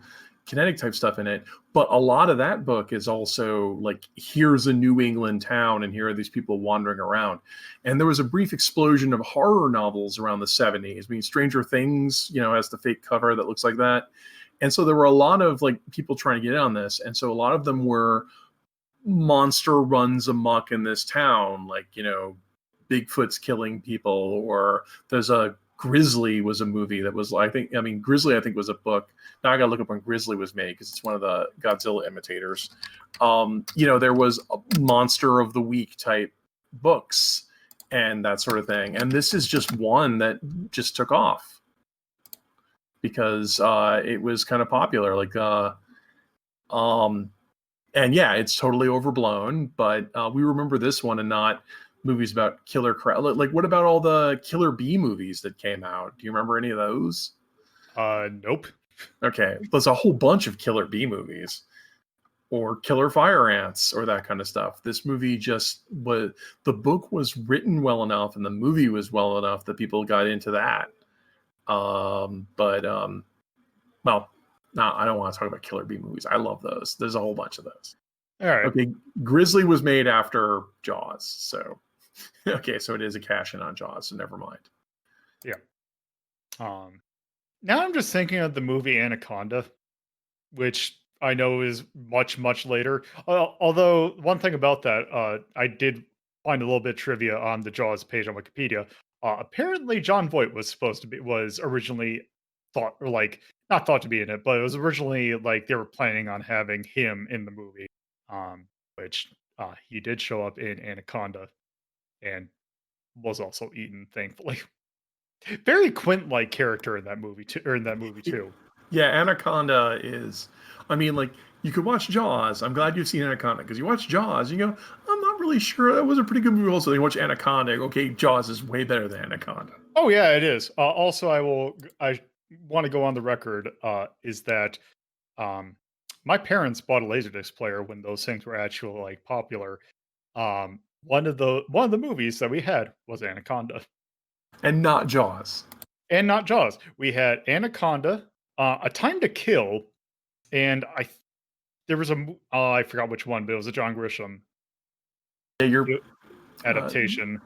kinetic type stuff in it, but a lot of that book is also like here's a New England town and here are these people wandering around. And there was a brief explosion of horror novels around the '70s. I mean, Stranger Things, has the fake cover that looks like that. And so there were a lot of like people trying to get in on this. And so a lot of them were monster runs amok in this town, like, Bigfoot's killing people, or there's a Grizzly was a movie that was, Grizzly, I think was a book. Now I got to look up when Grizzly was made because it's one of the Godzilla imitators. There was a Monster of the Week type books and that sort of thing. And this is just one that just took off because it was kind of popular. And yeah, it's totally overblown, but we remember this one and not movies about killer crap. Like, what about all the Killer Bee movies that came out? Do you remember any of those? nope. Okay, there's a whole bunch of Killer Bee movies, or Killer Fire Ants, or that kind of stuff. This movie just was, the book was written well enough and the movie was well enough that people got into that. Well, no, I don't want to talk about Killer Bee movies. I love those. There's a whole bunch of those. All right. Okay, Grizzly was made after Jaws, so okay, so it is a cash in on Jaws. So never mind. Now I'm just thinking of the movie Anaconda, which I know is much, much later. Although one thing about that, I did find a little bit of trivia on the Jaws page on Wikipedia. Apparently, John Voight was originally thought, or like not thought to be in it, but it was originally like they were planning on having him in the movie, which he did show up in Anaconda and was also eaten, thankfully. Very Quint-like character in that movie too, or in that movie too. Yeah, Anaconda is. I mean, like you could watch Jaws. I'm glad you've seen Anaconda because you watch Jaws, you go, I'm not really sure that was a pretty good movie. Also, then you watch Anaconda. Okay, Jaws is way better than Anaconda. Oh yeah, it is. Also, I want to go on the record. Is that my parents bought a Laserdisc player when those things were actually like popular. One of the movies that we had was Anaconda, And not Jaws. and not Jaws. We had Anaconda, A Time to Kill, and there was I forgot which one, but it was a John Grisham Yeah, you're adaptation.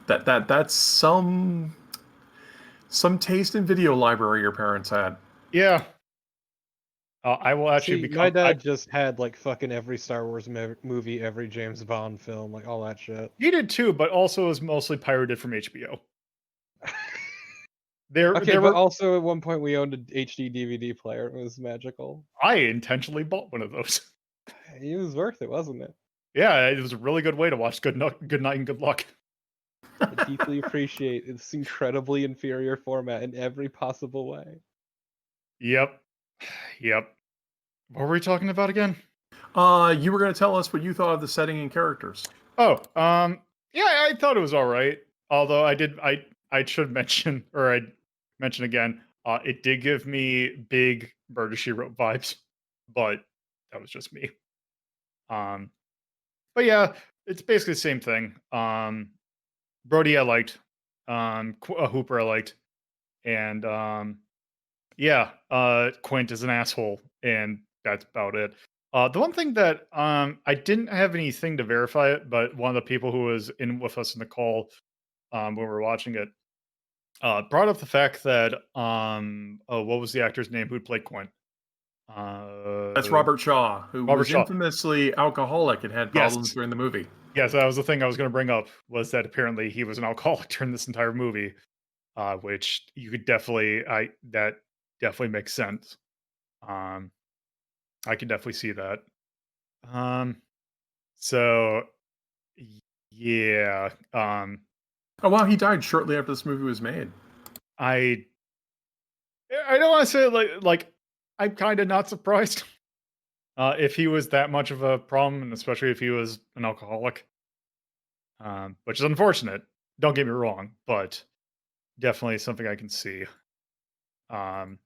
that's some taste in video library your parents had. Yeah. I will actually See, my become. dad just had like fucking every Star Wars movie, every James Bond film, like all that shit. He did too, but also was mostly pirated from HBO. There, Okay, there but were. also at one point we owned an HD DVD player. It was magical. I intentionally bought one of those. It was worth it, wasn't it? Yeah, it was a really good way to watch Good Night and Good Luck. I deeply appreciate its incredibly inferior format in every possible way. Yep, yep. What were we talking about again? You were going to tell us what you thought of the setting and characters. Oh, yeah, I thought it was all right. Although I should mention, or I'd mention again, it did give me big Murder She Wrote vibes, but that was just me. But yeah, it's basically the same thing. Brody I liked, Hooper I liked, and yeah, Quint is an asshole, and that's about it. The one thing that I didn't have anything to verify it, but one of the people who was in with us in the call when we were watching it brought up the fact that what was the actor's name who'd play Quint? That's Robert Shaw, who Robert was Shaw. infamously alcoholic and had Yes. problems during the movie. Yes, that was the thing I was going to bring up, was that apparently he was an alcoholic during this entire movie, which you could definitely, that definitely makes sense. Um, I can definitely see that. Um, so y- yeah, Oh wow, he died shortly after this movie was made. I I don't want to say like I'm kind of not surprised if he was that much of a problem, and especially if he was an alcoholic, which is unfortunate. Don't get me wrong, but definitely something I can see. Um,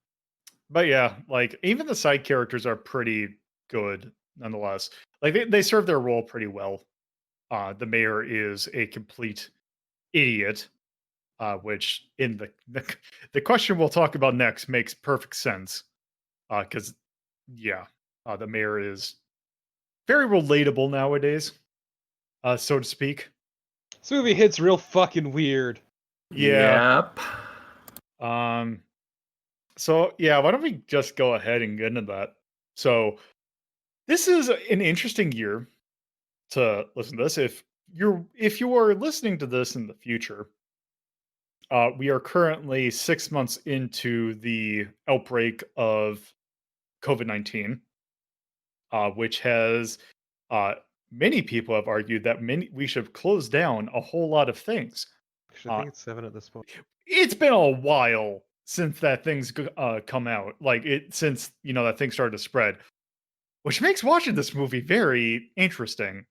but yeah, like even the side characters are pretty good nonetheless. Like they serve their role pretty well. The mayor is a complete idiot, which in the question we'll talk about next makes perfect sense. Because yeah, the mayor is very relatable nowadays, so to speak. This movie hits real fucking weird. Yeah. Yep. Um. So yeah, why don't we just go ahead and get into that? So this is an interesting year to listen to this. If you are listening to this in the future, we are currently 6 months into the outbreak of COVID-19, which has uh, many people have argued that we should close down a whole lot of things. Actually, I Uh, think it's 7 at this point. it's been a while since that come out, like it since that thing started to spread, which makes watching this movie very interesting.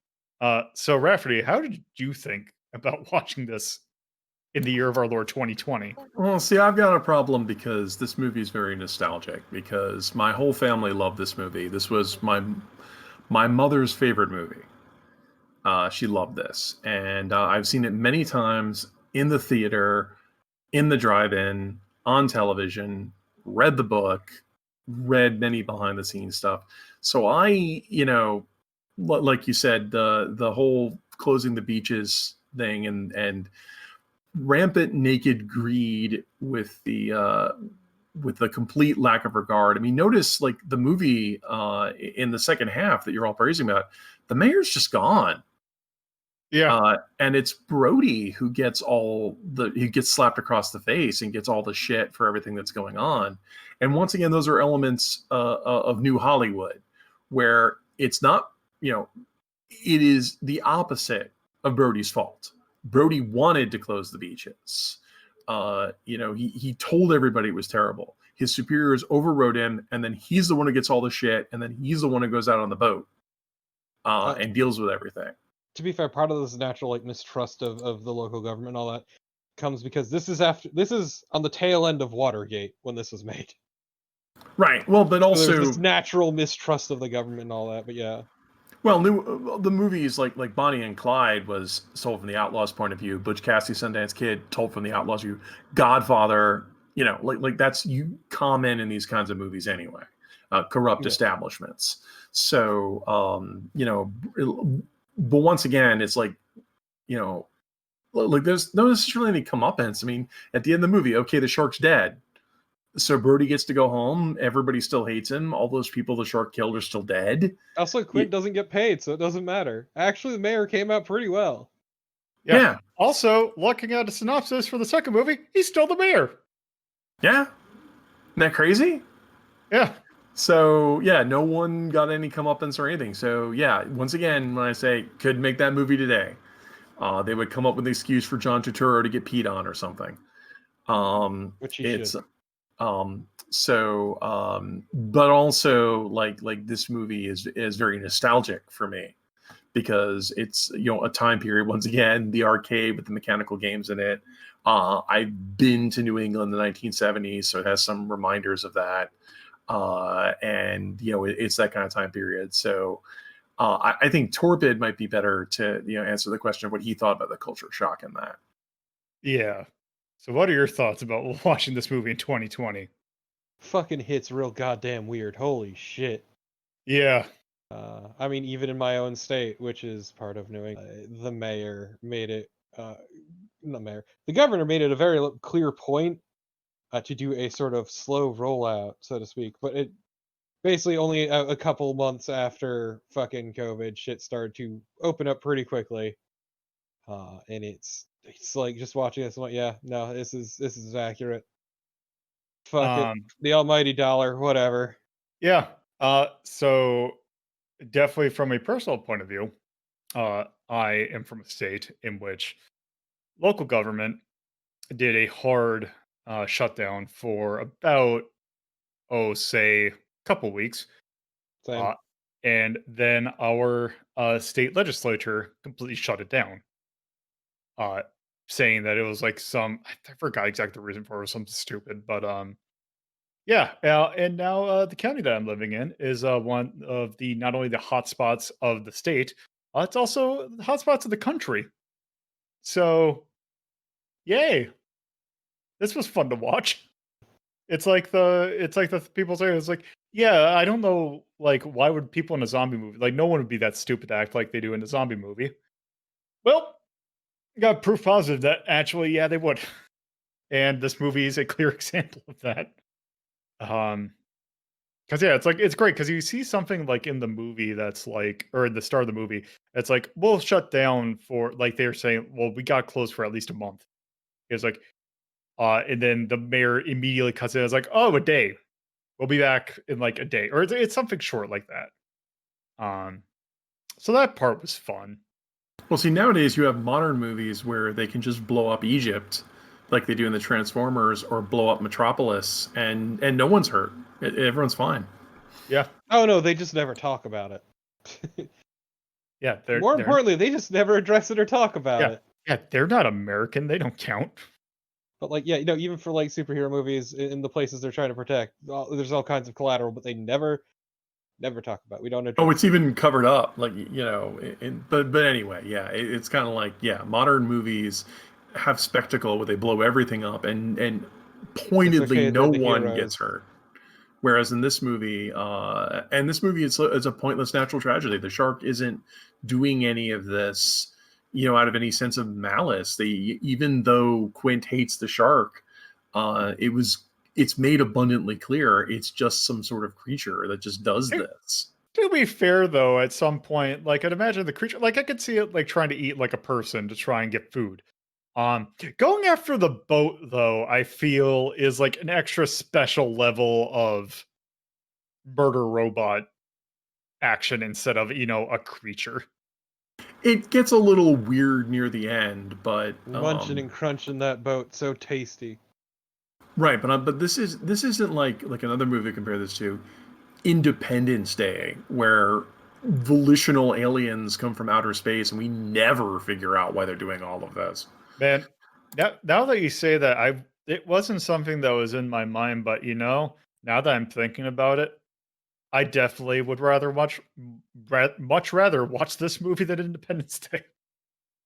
So Rafferty, how did you think about watching this in the year of our Lord 2020? Well, see, I've got a problem because this movie is very nostalgic because my whole family loved this movie. This was my mother's favorite movie. She loved this, and I've seen it many times in the theater, in the drive-in, on television. Read the book, read many behind-the-scenes stuff. So like you said, the whole closing the beaches thing and rampant naked greed with the complete lack of regard. I mean, notice like the movie in the second half that you're all praising about, the mayor's just gone. Yeah, And it's Brody who gets he gets slapped across the face and gets all the shit for everything that's going on. And once again, those are elements of New Hollywood, where it's not, it is the opposite of Brody's fault. Brody wanted to close the beaches. He told everybody it was terrible. His superiors overrode him, and then he's the one who gets all the shit, and then he's the one who goes out on the boat and deals with everything. To be fair, part of this natural like mistrust of the local government and all that comes because this is on the tail end of Watergate when this was made. Right. Well, but So also there's this natural mistrust of the government and all that. But yeah, well, the movies like Bonnie and Clyde was told from the Outlaws' point of view. Butch Cassidy, Sundance Kid told from the Outlaws' view. Godfather, like that's you common in these kinds of movies anyway. Corrupt establishments. So but once again, it's like like there's no necessarily any comeuppance. I mean, at the end of the movie, okay, the shark's dead. So Brody gets to go home. Everybody still hates him. All those people the shark killed are still dead. also Quint doesn't get paid, so it doesn't matter. Actually, the mayor came out pretty well. Yeah. Also, looking at a synopsis for the second movie, he's still the mayor. Yeah. Isn't that crazy? Yeah. So yeah, no one got any comeuppance or anything. So yeah, once again, when I say could make that movie today, they would come up with an excuse for John Turturro to get peed on or something. Which he should. But also like this movie is very nostalgic for me because it's a time period, once again, the arcade with the mechanical games in it. I've been to New England in the 1970s, so it has some reminders of that. And it's that kind of time period. So I think Torpid might be better to answer the question of what he thought about the culture shock in that. Yeah. So what are your thoughts about watching this movie in 2020? Fucking hits real goddamn weird. Holy shit. Yeah. I mean, even in my own state, which is part of New England, the mayor made it. The governor made it a very clear point to do a sort of slow rollout, so to speak. But basically only a couple months after fucking COVID, shit started to open up pretty quickly. And it's like just watching this, I'm like, yeah, no, this is accurate. Fuck it, Um, the almighty dollar, whatever. yeah. So definitely from a personal point of view, I am from a state in which local government did a hard shutdown for about, say, a couple weeks. Same. Uh, and then our state legislature completely shut it down, uh, saying that it was like I forgot exactly the reason for it, was something stupid. But yeah. And now the county that I'm living in is one of the not only the hot spots of the state, it's also the hot spots of the country. So, yay. This was fun to watch. It's like the people say it's like, yeah, I don't know, like why would people in a zombie movie, like no one would be that stupid to act like they do in a zombie movie. Well, got proof positive that actually, yeah, they would. And this movie is a clear example of that. Um, because yeah, it's great because you see something like in the movie that's like, or in the start of the movie, it's like we'll shut down for, like they're saying, well, we got closed for at least a month. It's like, and then the mayor immediately cuts it. It's like, oh, a day. We'll be back in like a day, or it's something short like that. Um, so that part was fun. Well, see, nowadays you have modern movies where they can just blow up Egypt, like they do in the Transformers, or blow up Metropolis, and no one's hurt. Everyone's fine. Yeah, Oh no, they just never talk about it. yeah, More importantly, they just never address it or talk about yeah, it. yeah, they're not American. They don't count. But like, yeah, even for like superhero movies in the places they're trying to protect, there's all kinds of collateral, but they never talk about. We don't Oh, address it's it. even covered up, like but anyway, yeah, it's kind of like modern movies have spectacle where they blow everything up, and It's pointedly okay no that the one gets heroes. hurt. Whereas in this movie, it's a pointless natural tragedy. The shark isn't doing any of this, out of any sense of malice. Even though Quint hates the shark, it's made abundantly clear it's just some sort of creature that just does To, this. to be fair, though, at some point, like I'd imagine the creature, like I could see it like trying to eat like a person to try and get food. Going after the boat, though, I feel is like an extra special level of murder robot action instead of a creature. It gets a little weird near the end, but Munching and crunching that boat, so tasty. right. But this isn't like another movie to compare this to. Independence Day, where volitional aliens come from outer space and we never figure out why they're doing all of this. Man, now that you say that, it wasn't something that was in my mind, but now that I'm thinking about it, I definitely would much rather watch this movie than Independence Day.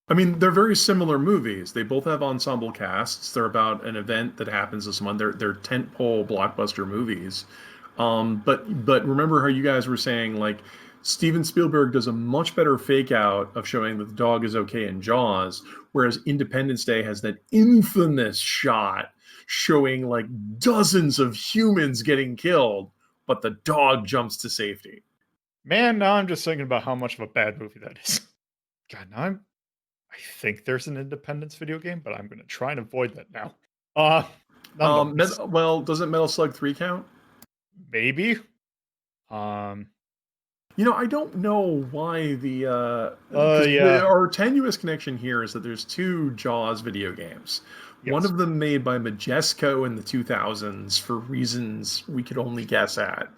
I mean, they're very similar movies. They both have ensemble casts. They're about an event that happens to someone. They're tentpole blockbuster movies. But remember how you guys were saying, like, Steven Spielberg does a much better fake out of showing that the dog is okay in Jaws, whereas Independence Day has that infamous shot showing like dozens of humans getting killed, but the dog jumps to safety. Man, now I'm just thinking about how much of a bad movie that is. God, I think there's an Independence video game, but I'm going to try and avoid that now. Nonetheless, Well, doesn't Metal Slug 3 count? maybe. Um, I don't know why because yeah, our tenuous connection here is that there's two Jaws video games. One yes. of them made by Majesco in the 2000s for reasons we could only guess at.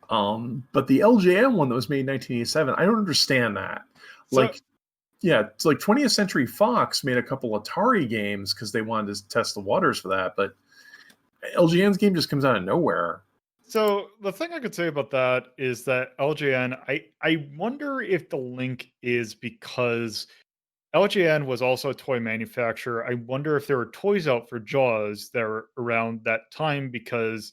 But the LJN one that was made in 1987, I don't understand that. So, It's like 20th Century Fox made a couple Atari games because they wanted to test the waters for that, but LJN's game just comes out of nowhere. So the thing I could say about that is that LJN, I wonder if the link is because LJN was also a toy manufacturer. I wonder if there were toys out for Jaws that were around that time because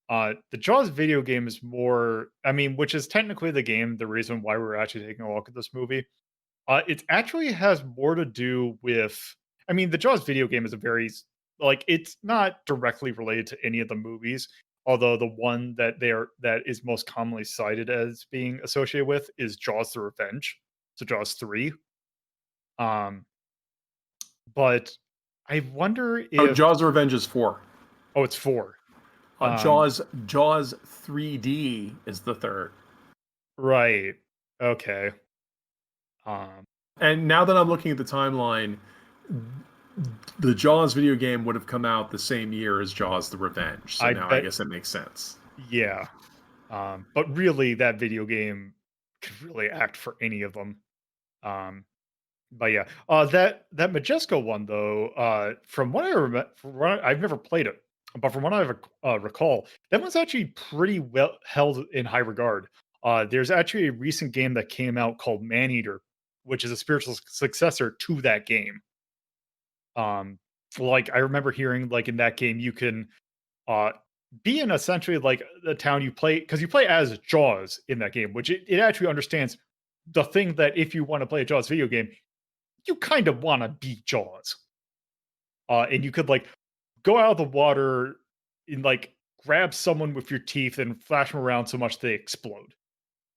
the Jaws video game is more, I mean, which is technically the game, the reason why we're actually taking a look at this movie. It actually has more to do with, I mean, the Jaws video game is a very, like, it's not directly related to any of the movies, Although the one that is most commonly cited as being associated with is Jaws: The Revenge, so Jaws 3. Um, but I wonder Oh, if Jaws: Revenge is 4. oh, it's 4. Um, Jaws 3D is the third. right. Okay. Um, And now that I'm looking at the timeline, the Jaws video game would have come out the same year as Jaws: The Revenge. So I now I bet guess it makes sense. yeah. But really that video game could really act for any of them. Um, but yeah, that Majesco one though, from what I remember, I've never played it, but from what I recall, that one's actually pretty well held in high regard. There's actually a recent game that came out called Maneater, which is a spiritual successor to that game. Um, like I remember hearing like in that game you can uh be in essentially like the town you play because you play as Jaws in that game, which it actually understands the thing that if you want to play a Jaws video game, you kind of want to beat Jaws. And you could like go out of the water and like grab someone with your teeth and flash them around so much they explode.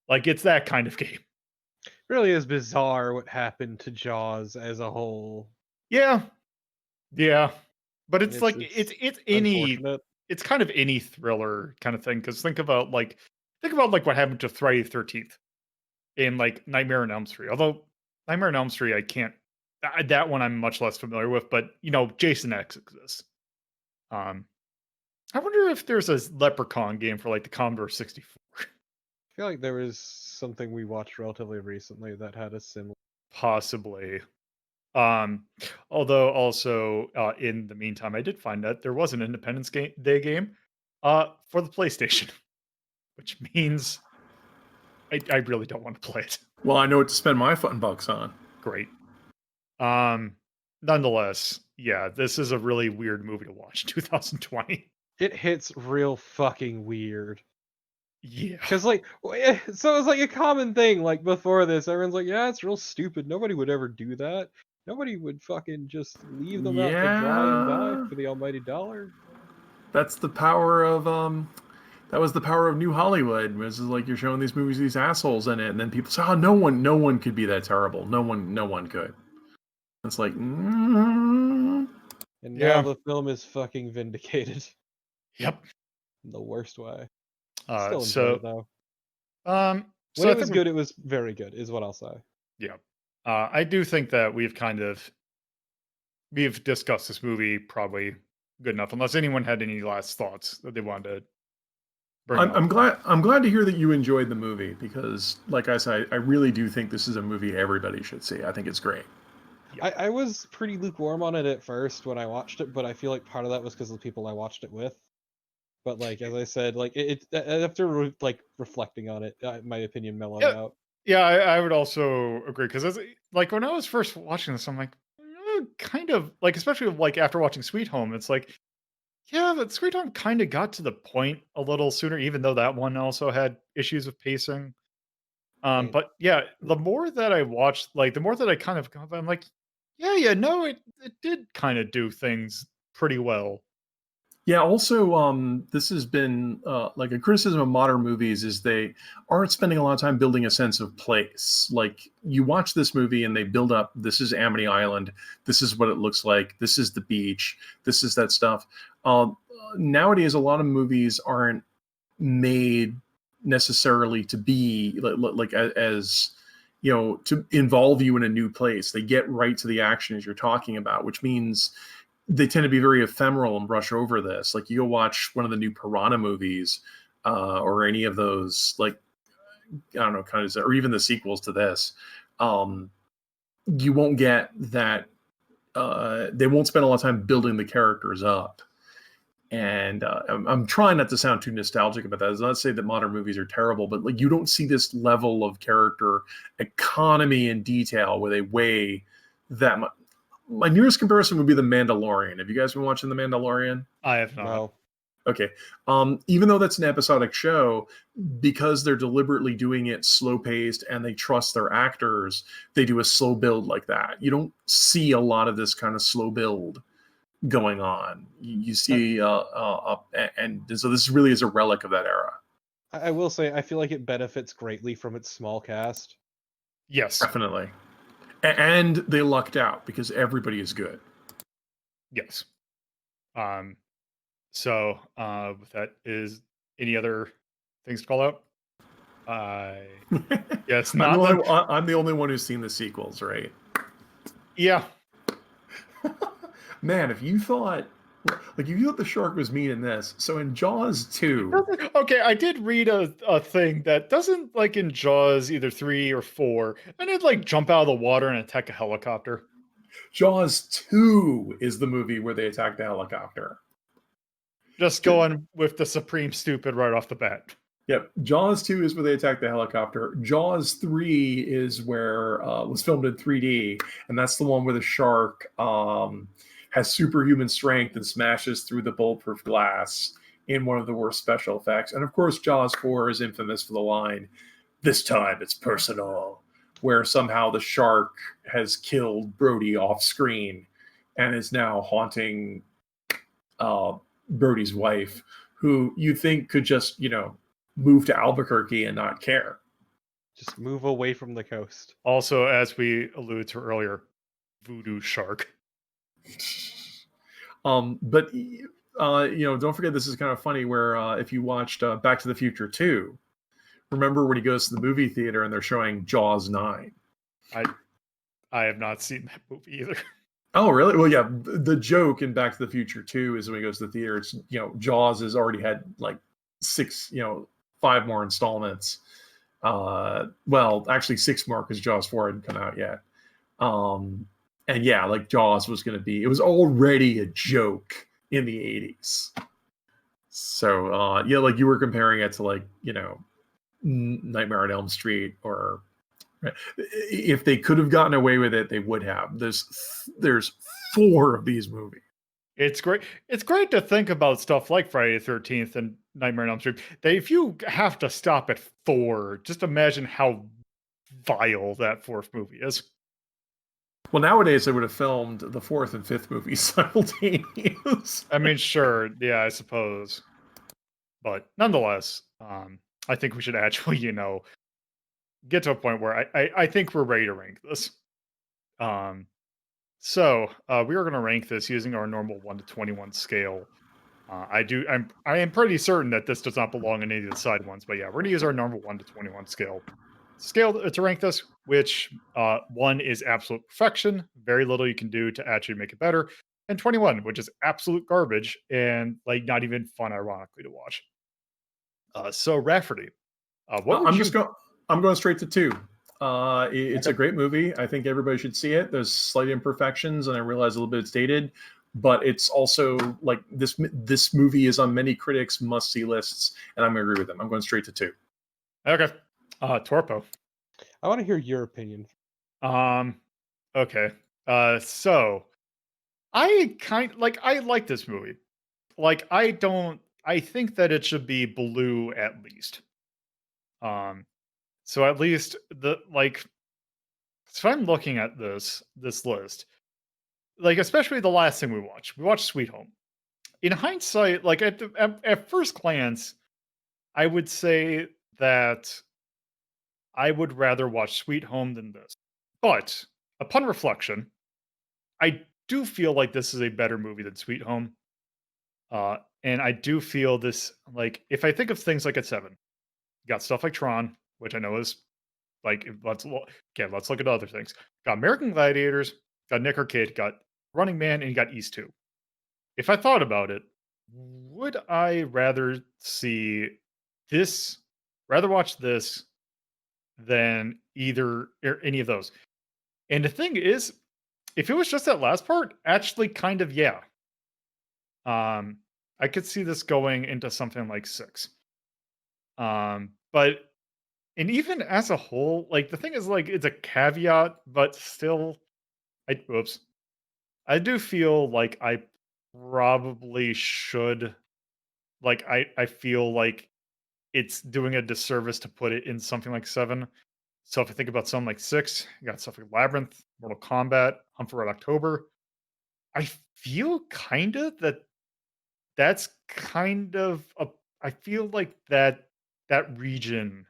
Like it's that kind of game. Really is bizarre what happened to Jaws as a whole. Yeah, yeah. But it's like It's it's any unfortunate. it's kind of any thriller kind of thing. Because think about like what happened to Friday the 13th in like Nightmare on Elm Street. Although Nightmare on Elm Street, I can't that one I'm much less familiar with, but you know, Jason X exists. Um, I wonder if there's a Leprechaun game for like the Commodore 64. I feel like there was something we watched relatively recently that had a similar. Possibly. Um, although also in the meantime, I did find that there was an Day game for the PlayStation, which means I really don't want to play it. Well, I know what to spend my fun bucks on. Great. Um, nonetheless, yeah, this is a really weird movie to watch. 2020. It hits real fucking weird. Yeah. Because, like, so it was like a common thing, like, before this. Everyone's like, yeah, it's real stupid. Nobody would ever do that. Nobody would fucking just leave them out to dry and die Yeah. for the almighty dollar. That's the power of that was the power of New Hollywood. It was like you're showing these movies, these assholes in it, and then people say, "Oh, no one could be that terrible. No one could." It's like, And Yeah. now the film is fucking vindicated Yep. in the worst way. Uh, Still enjoyed so it, though. um, When so I it was think good, it was very good, is what I'll say. yeah. I do think that we've discussed this movie probably good enough, unless anyone had any last thoughts that they wanted to bring up. I'm glad to hear that you enjoyed the movie because, like I said, I really do think this is a movie everybody should see. I think it's great. I was pretty lukewarm on it at first when I watched it, but I feel like part of that was because of the people I watched it with. But like as I said, like after reflecting on it, my opinion mellowed Yeah. out. Yeah, I would also agree because like when I was first watching this, I'm like, kind of like, especially like after watching Sweet Home, it's like, yeah, but Sweet Home kind of got to the point a little sooner, even though that one also had issues with pacing. And But yeah, the more that I watched, like the more that I kind of, I'm like, yeah, no, it did kind of do things pretty well. Yeah. Also, this has been like a criticism of modern movies is they aren't spending a lot of time building a sense of place. Like you watch this movie and they build up. This is Amity Island. This is what it looks like. This is the beach. This is that stuff. Nowadays, a lot of movies aren't made necessarily to be like as you know to involve you in a new place. They get right to the action as you're talking about, which means they tend to be very ephemeral and brush over this. Like you go watch one of the new Piranha movies, or any of those, like I don't know, kind of, or even the sequels to this. You won't get that. They won't spend a lot of time building the characters up. And I'm trying not to sound too nostalgic about that. It's not to say that modern movies are terrible, but like you don't see this level of character economy and detail where they weigh that much. My nearest comparison would be The Mandalorian. Have you guys been watching The Mandalorian? I have not. no, Okay. Even though that's an episodic show, because they're deliberately doing it slow paced and they trust their actors, they do a slow build like that. You don't see a lot of this kind of slow build going on. You see, and so this really is a relic of that era. I will say I feel like it benefits greatly from its small cast. Yes. Definitely. And they lucked out because everybody is good. Yes. Um, so with that, is any other things to call out? I Yes, not then. I'm the only one who's seen the sequels, right? Yeah. Man, if you thought the shark was mean in this, so in Jaws 2, Okay, I did read a thing that doesn't like in Jaws either 3 or 4, and it like jump out of the water and attack a helicopter. Jaws 2 is the movie where they attack the helicopter. Just going with the supreme stupid right off the bat. Yep, Jaws 2 is where they attack the helicopter. Jaws 3 is where was filmed in 3D, and that's the one where the shark has superhuman strength and smashes through the bulletproof glass in one of the worst special effects. And of course, Jaws 4 is infamous for the line, "This time it's personal," where somehow the shark has killed Brody off screen and is now haunting Brody's wife, who you think could just, move to Albuquerque and not care. Just move away from the coast. Also, as we alluded to earlier, voodoo shark. But don't forget this is kind of funny. Where if you watched Back to the Future 2, remember when he goes to the movie theater and they're showing Jaws 9? I have not seen that movie either. Oh, really? Well, yeah. The joke in Back to the Future 2 is when he goes to the theater, it's Jaws has already had like 5 more installments. Well, actually 6 more because Jaws 4 hadn't come out yet. And yeah, like Jaws was going to be, it was already a joke in the 80s. So yeah, like you were comparing it to like, Nightmare on Elm Street, or if they could have gotten away with it, they would have. There's 4 of these movies. It's great. It's great to think about stuff like Friday the 13th and Nightmare on Elm Street. That if you have to stop at 4, just imagine how vile that 4th movie is. Well, nowadays they would have filmed the 4th and 5th movies simultaneous. I mean, sure, yeah, I suppose, but nonetheless, I think we should actually, get to a point where I think we're ready to rank this. So we are going to rank this using our normal 1 to 21 scale. I am pretty certain that this does not belong in any of the side ones, but yeah, we're going to use our normal 1 to 21 scale to rank this, which 1 is absolute perfection, very little you can do to actually make it better, and 21, which is absolute garbage and like not even fun, ironically, to watch. So Rafferty, what would I'm going straight to 2. It's a great movie. I think everybody should see it. There's slight imperfections, and I realize a little bit it's dated, but it's also like this movie is on many critics' must-see lists, and I'm going to agree with them. I'm going straight to 2. Okay. Torpo. I want to hear your opinion. Okay. So I like this movie. Like I think that it should be blue at least. So at least so I'm looking at this list. Like especially the last thing we watched Sweet Home. In hindsight, like at first glance, I would say that I would rather watch Sweet Home than this. But upon reflection, I do feel like this is a better movie than Sweet Home. And I do feel this like if I think of things like at 7, you got stuff like Tron, which I know is like let's look at other things. Got American Gladiators, got Nick Arcade, got Running Man, and you got East 2. If I thought about it, would I rather see this, rather watch this than either or any of those? And the thing is, if it was just that last part, actually kind of yeah. I could see this going into something like 6. But and even as a whole, like the thing is like it's a caveat, but still I do feel like I probably should like I feel like it's doing a disservice to put it in something like 7. So if I think about something like 6, you got stuff like Labyrinth, Mortal Kombat, Hunt for Red October. I feel kind of that's kind of a I feel like that region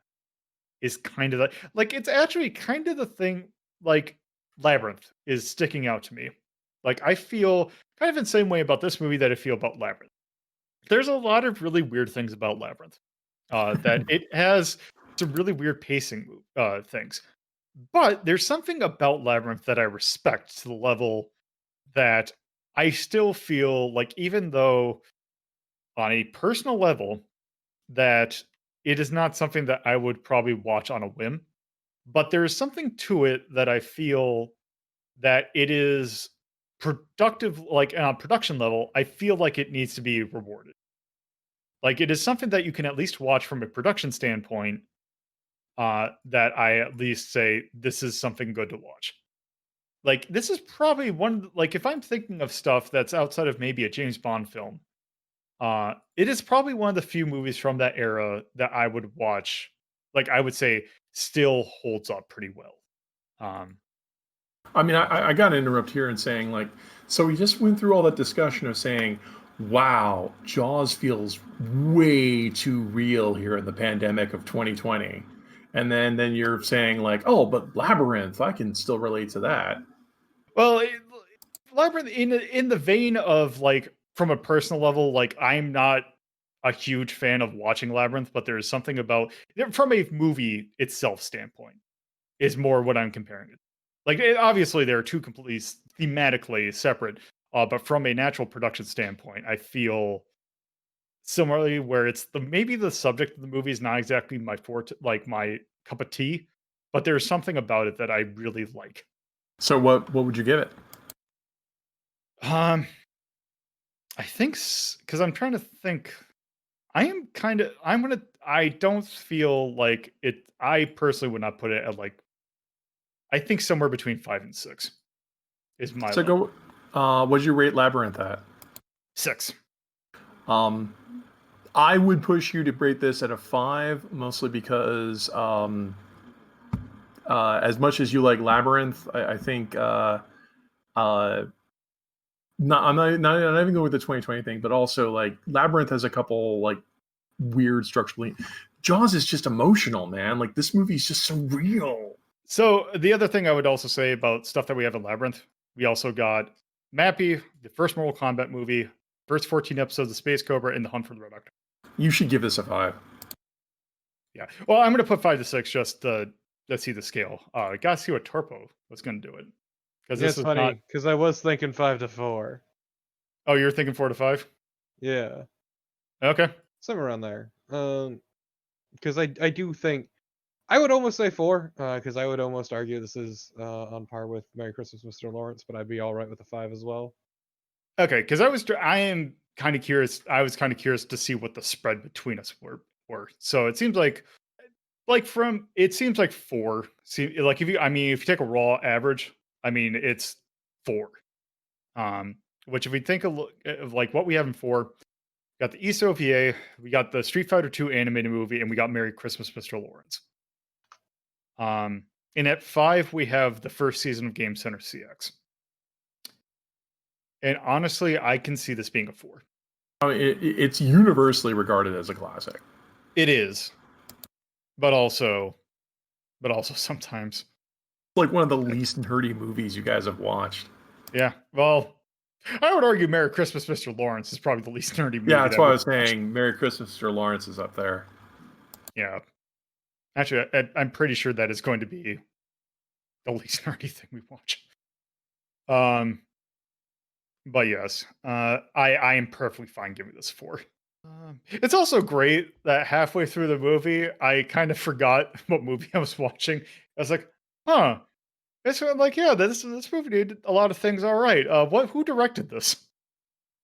is kind of like it's actually kind of the thing like Labyrinth is sticking out to me. Like I feel kind of in the same way about this movie that I feel about Labyrinth. There's a lot of really weird things about Labyrinth. That it has some really weird pacing things. But there's something about Labyrinth that I respect to the level that I still feel like even though on a personal level that it is not something that I would probably watch on a whim, but there is something to it that I feel that it is productive, like on a production level, I feel like it needs to be rewarded. Like it is something that you can at least watch from a production standpoint, that I at least say this is something good to watch. Like this is probably like if I'm thinking of stuff that's outside of maybe a James Bond film, it is probably one of the few movies from that era that I would watch. Like I would say, still holds up pretty well. Um, I mean, I got to interrupt here and saying, like, so we just went through all that discussion of saying, wow, Jaws feels way too real here in the pandemic of 2020. And then you're saying, like, oh, but Labyrinth, I can still relate to that. well, Labyrinth in the vein of like from a personal level, like I'm not a huge fan of watching Labyrinth, but there's something about from a movie itself standpoint is more what I'm comparing it. Like obviously there are two completely thematically separate, but from a natural production standpoint, I feel similarly where it's the maybe the subject of the movie is not exactly my forte, like my cup of tea, but there's something about it that I really like. So what would you give it? Um, I think because I'm trying to think. I don't feel like it. I personally would not put it at like. I think somewhere between 5 and 6 is my So level. what'd you rate Labyrinth at? 6. Um, I would push you to rate this at a 5, mostly because as much as you like Labyrinth, I think uh, I'm not even going with the 2020 thing, but also like Labyrinth has a couple like weird structurally. Jaws is just emotional, man. Like this movie is just so real. So the other thing I would also say about stuff that we have in Labyrinth, we also got Mappy, the first Mortal Kombat movie, first 14 episodes of Space Cobra, and The Hunt for the Red October. You should give this a 5. Yeah. Well, I'm going to put 5 to 6 just to let's see the scale. Gotta see what Torpo was going to do it because Yeah, this it's is not. funny because I was thinking 5 to 4. Oh, you're thinking 4 to 5? Yeah, Okay. somewhere around there. Because I do think I would almost say 4. Because I would almost argue this is on par with Merry Christmas, Mr. Lawrence, but I'd be all right with a 5 as well. Okay, because I am kind of curious. I was kind of curious to see what the spread between us were. So it seems like from it seems like 4. See, like if you take a raw average, I mean it's 4. Which if we think of like what we have in 4, got the East OVA, we got the Street Fighter 2 animated movie, and we got Merry Christmas, Mr. Lawrence. And at 5 we have the first season of Game Center CX. And honestly, I can see this being a 4. I mean, it's universally regarded as a classic. It is, but also sometimes, Like one of the least nerdy movies you guys have watched. yeah. Well, I would argue Merry Christmas, Mr. Lawrence is probably the least nerdy movie. Yeah, that's that why I we've was watched. saying Merry Christmas, Mr. Lawrence is up there. Yeah, actually, I'm pretty sure that is going to be the least nerdy thing we watch. But yes, I am perfectly fine giving this 4. It's also great that halfway through the movie, I kind of forgot what movie I was watching. I was like, huh. It's like, yeah, this movie did a lot of things all right. Who directed this?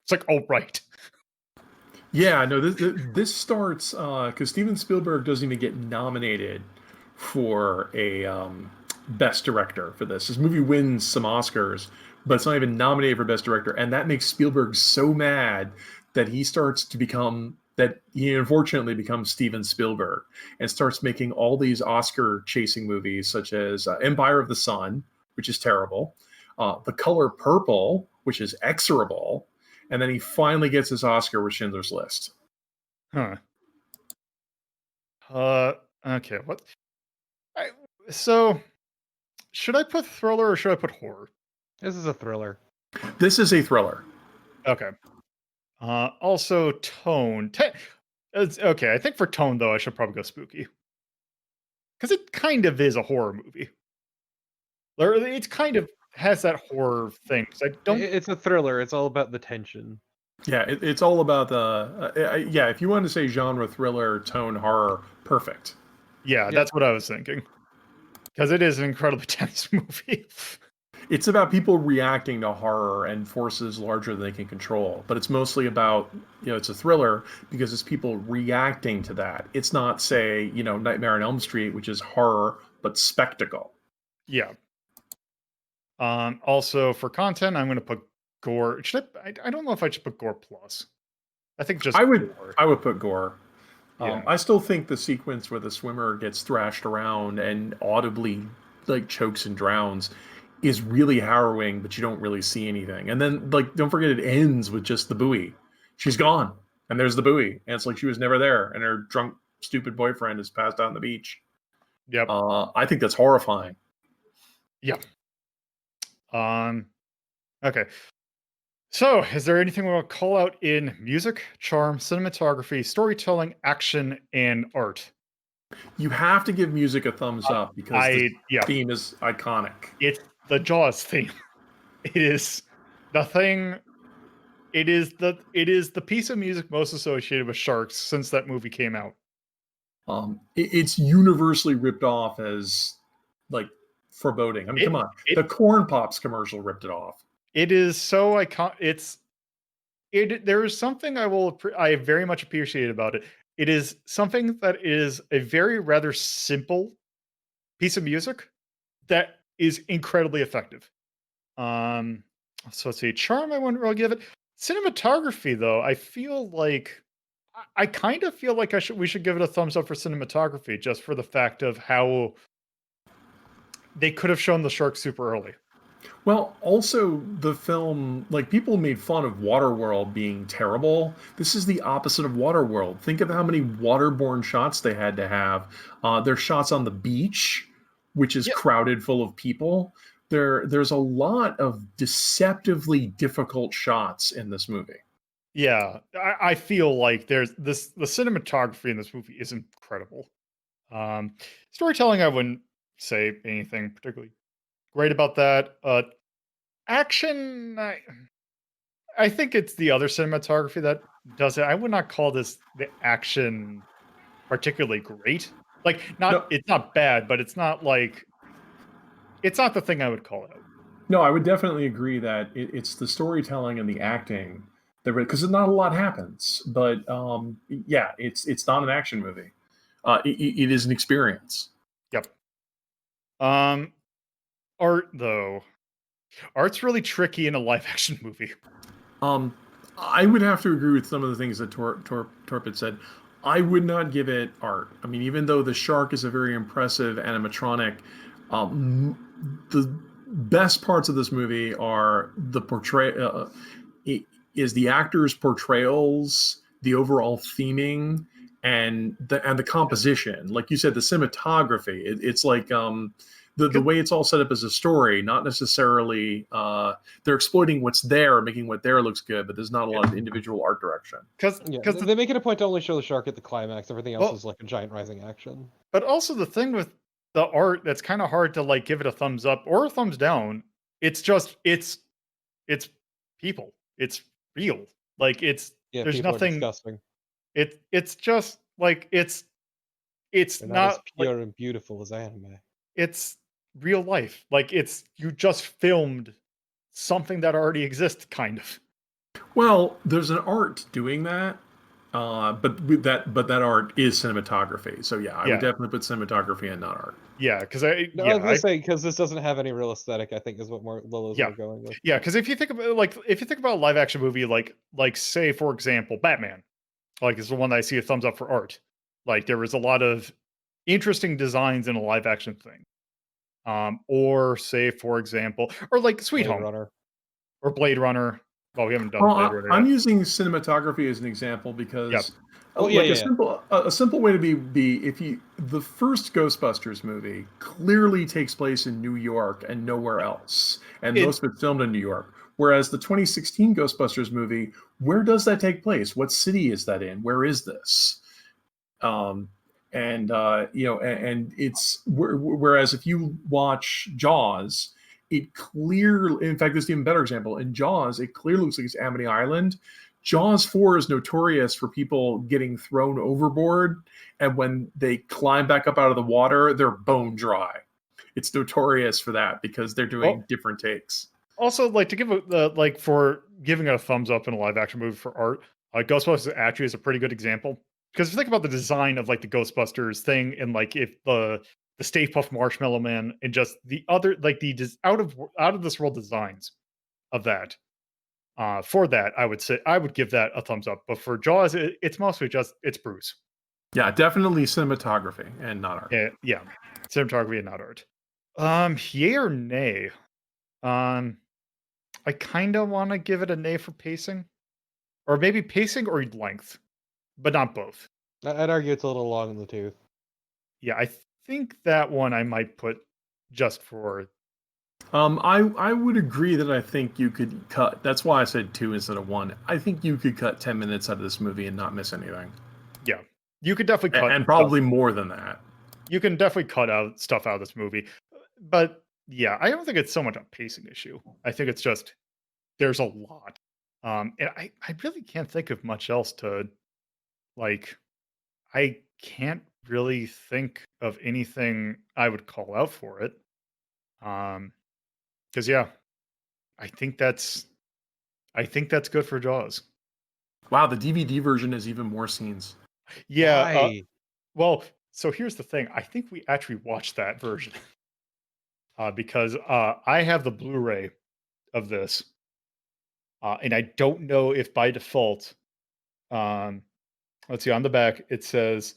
It's like, oh right. Yeah, no, this starts because Steven Spielberg doesn't even get nominated for a best director for this. This movie wins some Oscars, but it's not even nominated for best director, and that makes Spielberg so mad that he starts to become that he unfortunately becomes Steven Spielberg and starts making all these Oscar chasing movies, such as Empire of the Sun, which is terrible, The Color Purple, which is execrable, and then he finally gets his Oscar with Schindler's List. Huh. Okay. What? I, so, should I put thriller or should I put horror? This is a thriller. This is a thriller. Okay. Also tone. Okay, I think for tone though, I should probably go spooky because it kind of is a horror movie. Or it kind of has that horror thing. 'Cause I don't. It's a thriller. It's all about the tension. Yeah, it's all about the yeah. If you want to say genre, thriller, tone, horror, perfect. Yeah, that's what I was thinking. Because it is an incredibly tense movie. It's about people reacting to horror and forces larger than they can control, but it's mostly about, it's a thriller because it's people reacting to that. It's not, say, Nightmare on Elm Street, which is horror but spectacle. Yeah. Also for content, I'm going to put gore. I don't know if I should put gore plus. I think just I would gore. put gore. Yeah. I still think the sequence where the swimmer gets thrashed around and audibly chokes and drowns is really harrowing, but you don't really see anything. And then don't forget it ends with just the buoy. She's gone, and there's the buoy, and it's like she was never there, and her drunk, stupid boyfriend is passed out on the beach. Yep. I think that's horrifying. Yeah. Okay. So, is there anything we want to call out in music, charm, cinematography, storytelling, action, and art? You have to give music a thumbs up because the theme is iconic. It's the Jaws theme. It is the thing. It is the piece of music most associated with sharks since that movie came out. It's universally ripped off as foreboding. I mean, come on, the Corn Pops commercial ripped it off. It is so iconic. There is something I very much appreciate about it. It is something that is a very rather simple piece of music that is incredibly effective. So let's see. Charm, I wouldn't really give it. Cinematography, though, I feel like I kind of feel like we should give it a thumbs up for cinematography, just for the fact of how they could have shown the shark super early. Well, also the film, people made fun of Waterworld being terrible. This is the opposite of Waterworld. Think of how many waterborne shots they had to have. There's shots on the beach, which is crowded full of people. There's a lot of deceptively difficult shots in this movie. Yeah, I feel like the cinematography in this movie is incredible. Storytelling, I wouldn't say anything particularly great about that. Action, I think it's the other cinematography that does it. I would not call the action particularly great. It's not bad, but it's not the thing I would call out. No, I would definitely agree that it's the storytelling and the acting because not a lot happens. But it's not an action movie. It is an experience. Yep. Art though. Art's really tricky in a live action movie. I would have to agree with some of the things that Torpid said. I would not give it art. I mean, even though the shark is a very impressive animatronic, the best parts of this movie are the the actors' portrayals, the overall theming, and the composition. Like you said, the cinematography. It's like the way it's all set up as a story, not necessarily they're exploiting what's there, making what there looks good, but there's not a lot of individual art direction. Because they make it a point to only show the shark at the climax. Everything else is like a giant rising action. But also the thing with the art that's kind of hard to give it a thumbs up or a thumbs down. It's just it's people. It's real. There's nothing disgusting. It's just it's They're not as pure and beautiful as anime. It's real life. You just filmed something that already exists, kind of. Well, there's an art doing that, but that art is cinematography. So yeah, I would definitely put cinematography and not art. Yeah, because I was gonna say because this doesn't have any real aesthetic. I think is what more Lolo's going with. Yeah, because if you think about a live action movie, like say for example, Batman, is the one that I see a thumbs up for art. There was a lot of interesting designs in a live action thing. Or say for example, or Sweet Home. Runner. or Blade Runner. Well, we haven't done Well, Blade Runner I'm yet. using cinematography as an example Yep. because, Well, yeah, like yeah. a simple way to be if you the first Ghostbusters movie clearly takes place in New York and nowhere else, and It most of it's filmed in New York. Whereas the 2016 Ghostbusters movie, where does that take place? What city is that in? Where is this? And you know, and it's whereas if you watch Jaws, it clearly, in fact, there's an even better example. In Jaws, it clearly looks like it's Amity Island. Jaws 4 is notorious for people getting thrown overboard, and when they climb back up out of the water, they're bone dry. It's notorious for that because they're doing well, different takes. also like to give the like for giving a thumbs up in a live action movie for art. Ghostbusters actually is a pretty good example because if you think about the design of like the Ghostbusters thing and like if the Stay Puft Marshmallow Man and just the other like the out of this world designs of that. For that, I would say I would give that a thumbs up. But for Jaws, it's mostly just it's Bruce. Yeah, definitely cinematography and not art. Yeah, cinematography and not art. Yay or nay? Um, I kind of want to give it a nay for pacing, or maybe pacing or length, but not both. I'd argue it's a little long in the tooth. Yeah, I think that one I might put just for I would agree that I think you could cut. That's why I said 2 instead of 1. I think you could cut 10 minutes out of this movie and not miss anything, yeah. You could definitely cut and stuff. probably more than that. You can definitely cut out stuff out of this movie, but yeah, I don't think it's so much a pacing issue. I think it's just there's a lot. And I really can't think of much else to like. I can't really think of anything I would call out for it. Because yeah, I think that's I think that's good for Jaws. Wow, the DVD version has even more scenes. Yeah. Why? Well, so here's the thing. I think we actually watched that version because I have the Blu-ray of this, and I don't know if by default. Um, let's see. On the back, it says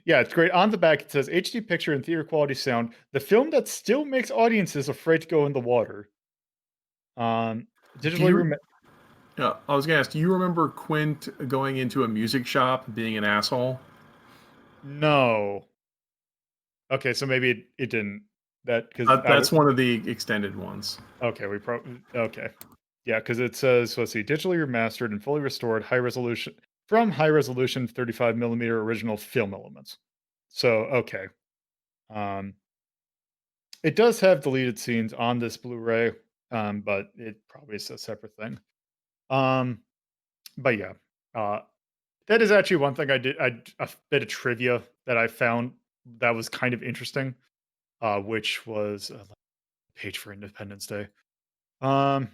yeah, it's great. On the back, it says HD picture and theater quality sound. The film that still makes audiences afraid to go in the water. Um, Do digitally. you? Yeah, I was gonna ask. Do you remember Quint going into a music shop and being an asshole? No. Okay, so maybe it didn't. That because That's one of the extended ones. okay, we probably okay. Yeah, because it says let's see, digitally remastered and fully restored, high resolution from high resolution 35 millimeter original film elements. So okay, um, it does have deleted scenes on this Blu-ray, but it probably is a separate thing. Um, but yeah, uh, that is actually one thing I did. A bit of trivia that I found that was kind of interesting, which was a page for Independence Day. Um,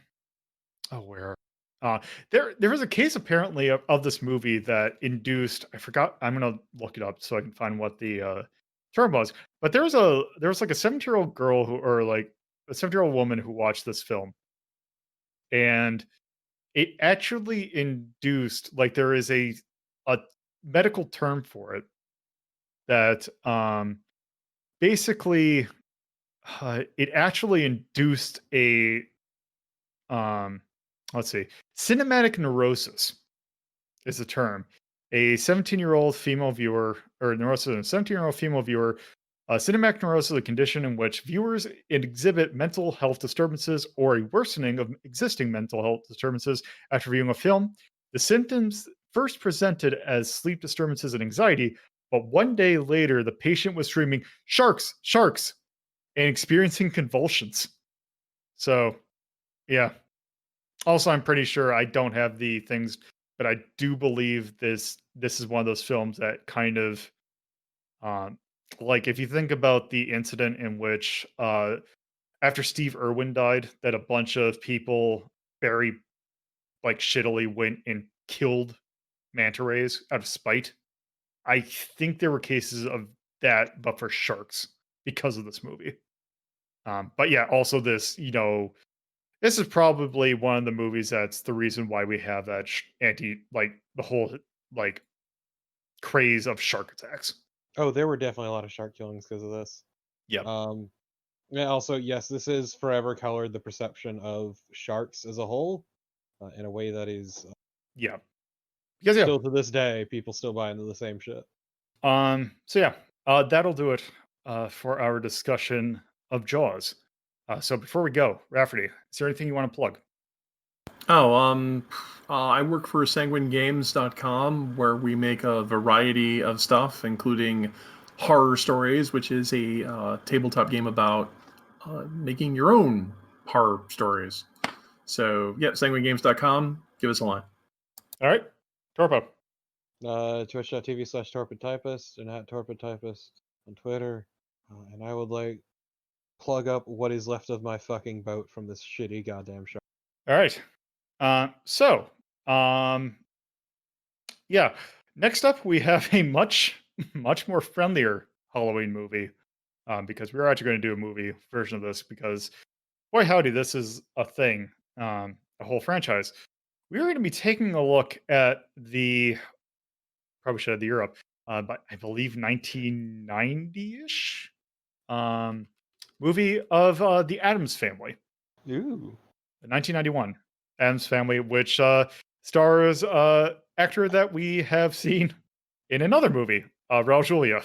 oh, where? Uh, there was a case apparently of this movie that induced. I forgot. I'm gonna look it up so I can find what the term was. But there was like a 17-year-old girl who, or like a 17-year-old woman who watched this film, and it actually induced like there is a medical term for it that basically it actually induced a um let's see cinematic neurosis is the term. A 17-year-old female viewer or neurosis in a 17-year-old female viewer, cinematic neurosis is a condition in which viewers exhibit mental health disturbances or a worsening of existing mental health disturbances after viewing a film. The symptoms first presented as sleep disturbances and anxiety, but one day later, the patient was screaming, "Sharks! Sharks!" and experiencing convulsions. So, yeah. Also, I'm pretty sure I don't have the things, but I do believe this is one of those films that kind of um like if you think about the incident in which after Steve Irwin died, that a bunch of people very like shittily went and killed manta rays out of spite. I think there were cases of that, but for sharks because of this movie. But yeah, also this, this is probably one of the movies that's the reason why we have that like the whole like craze of shark attacks. Oh, there were definitely a lot of shark killings because of this. Yep. Um, Yeah, also, yes, this is forever colored the perception of sharks as a whole in a way that is Yeah. Because yeah. still to this day, people still buy into the same shit. So yeah, that'll do it for our discussion of Jaws. So before we go, Rafferty, is there anything you want to plug? Oh, I work for sanguinegames.com, where we make a variety of stuff, including Horror Stories, which is a tabletop game about making your own horror stories. So, yeah, sanguinegames.com. Give us a line. All right, Torpo. Twitch.tv/torpidtypist and at torpidtypist on Twitter. And I would like plug up what is left of my fucking boat from this shitty goddamn shark. All right. Um, yeah. Next up, we have a much more friendlier Halloween movie. Because we're actually going to do a movie version of this because, boy howdy, this is a thing, a whole franchise. We're going to be taking a look at the probably should have the Europe, but I believe 1990-ish movie of the Addams Family, Ooh. the 1991 Addams Family, which stars actor that we have seen in another movie, Raul Julia.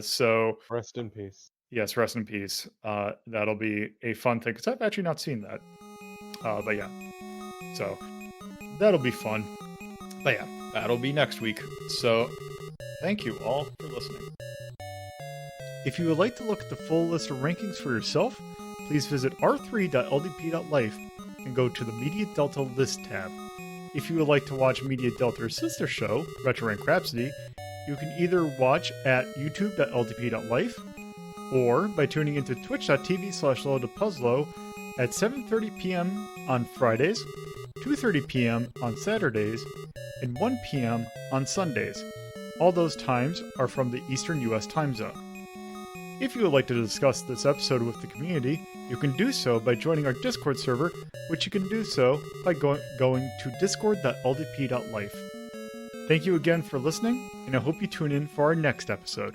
So Rest in peace. yes, rest in peace. That'll be a fun thing because I've actually not seen that. But yeah, so that'll be fun. But yeah, that'll be next week. So thank you all for listening. If you would like to look at the full list of rankings for yourself, please visit r3.ldp.life and go to the Media Delta list tab. If you would like to watch Media Delta's sister show, Retro Rank Rhapsody, you can either watch at youtube.ldp.life or by tuning into twitch.tv/loadedpuzzlo at 7:30 p.m. on Fridays, 2:30 p.m. on Saturdays, and 1 p.m. on Sundays. All those times are from the Eastern US time zone. If you would like to discuss this episode with the community, you can do so by joining our Discord server, which you can do so by going to discord.ldp.life. Thank you again for listening, and I hope you tune in for our next episode.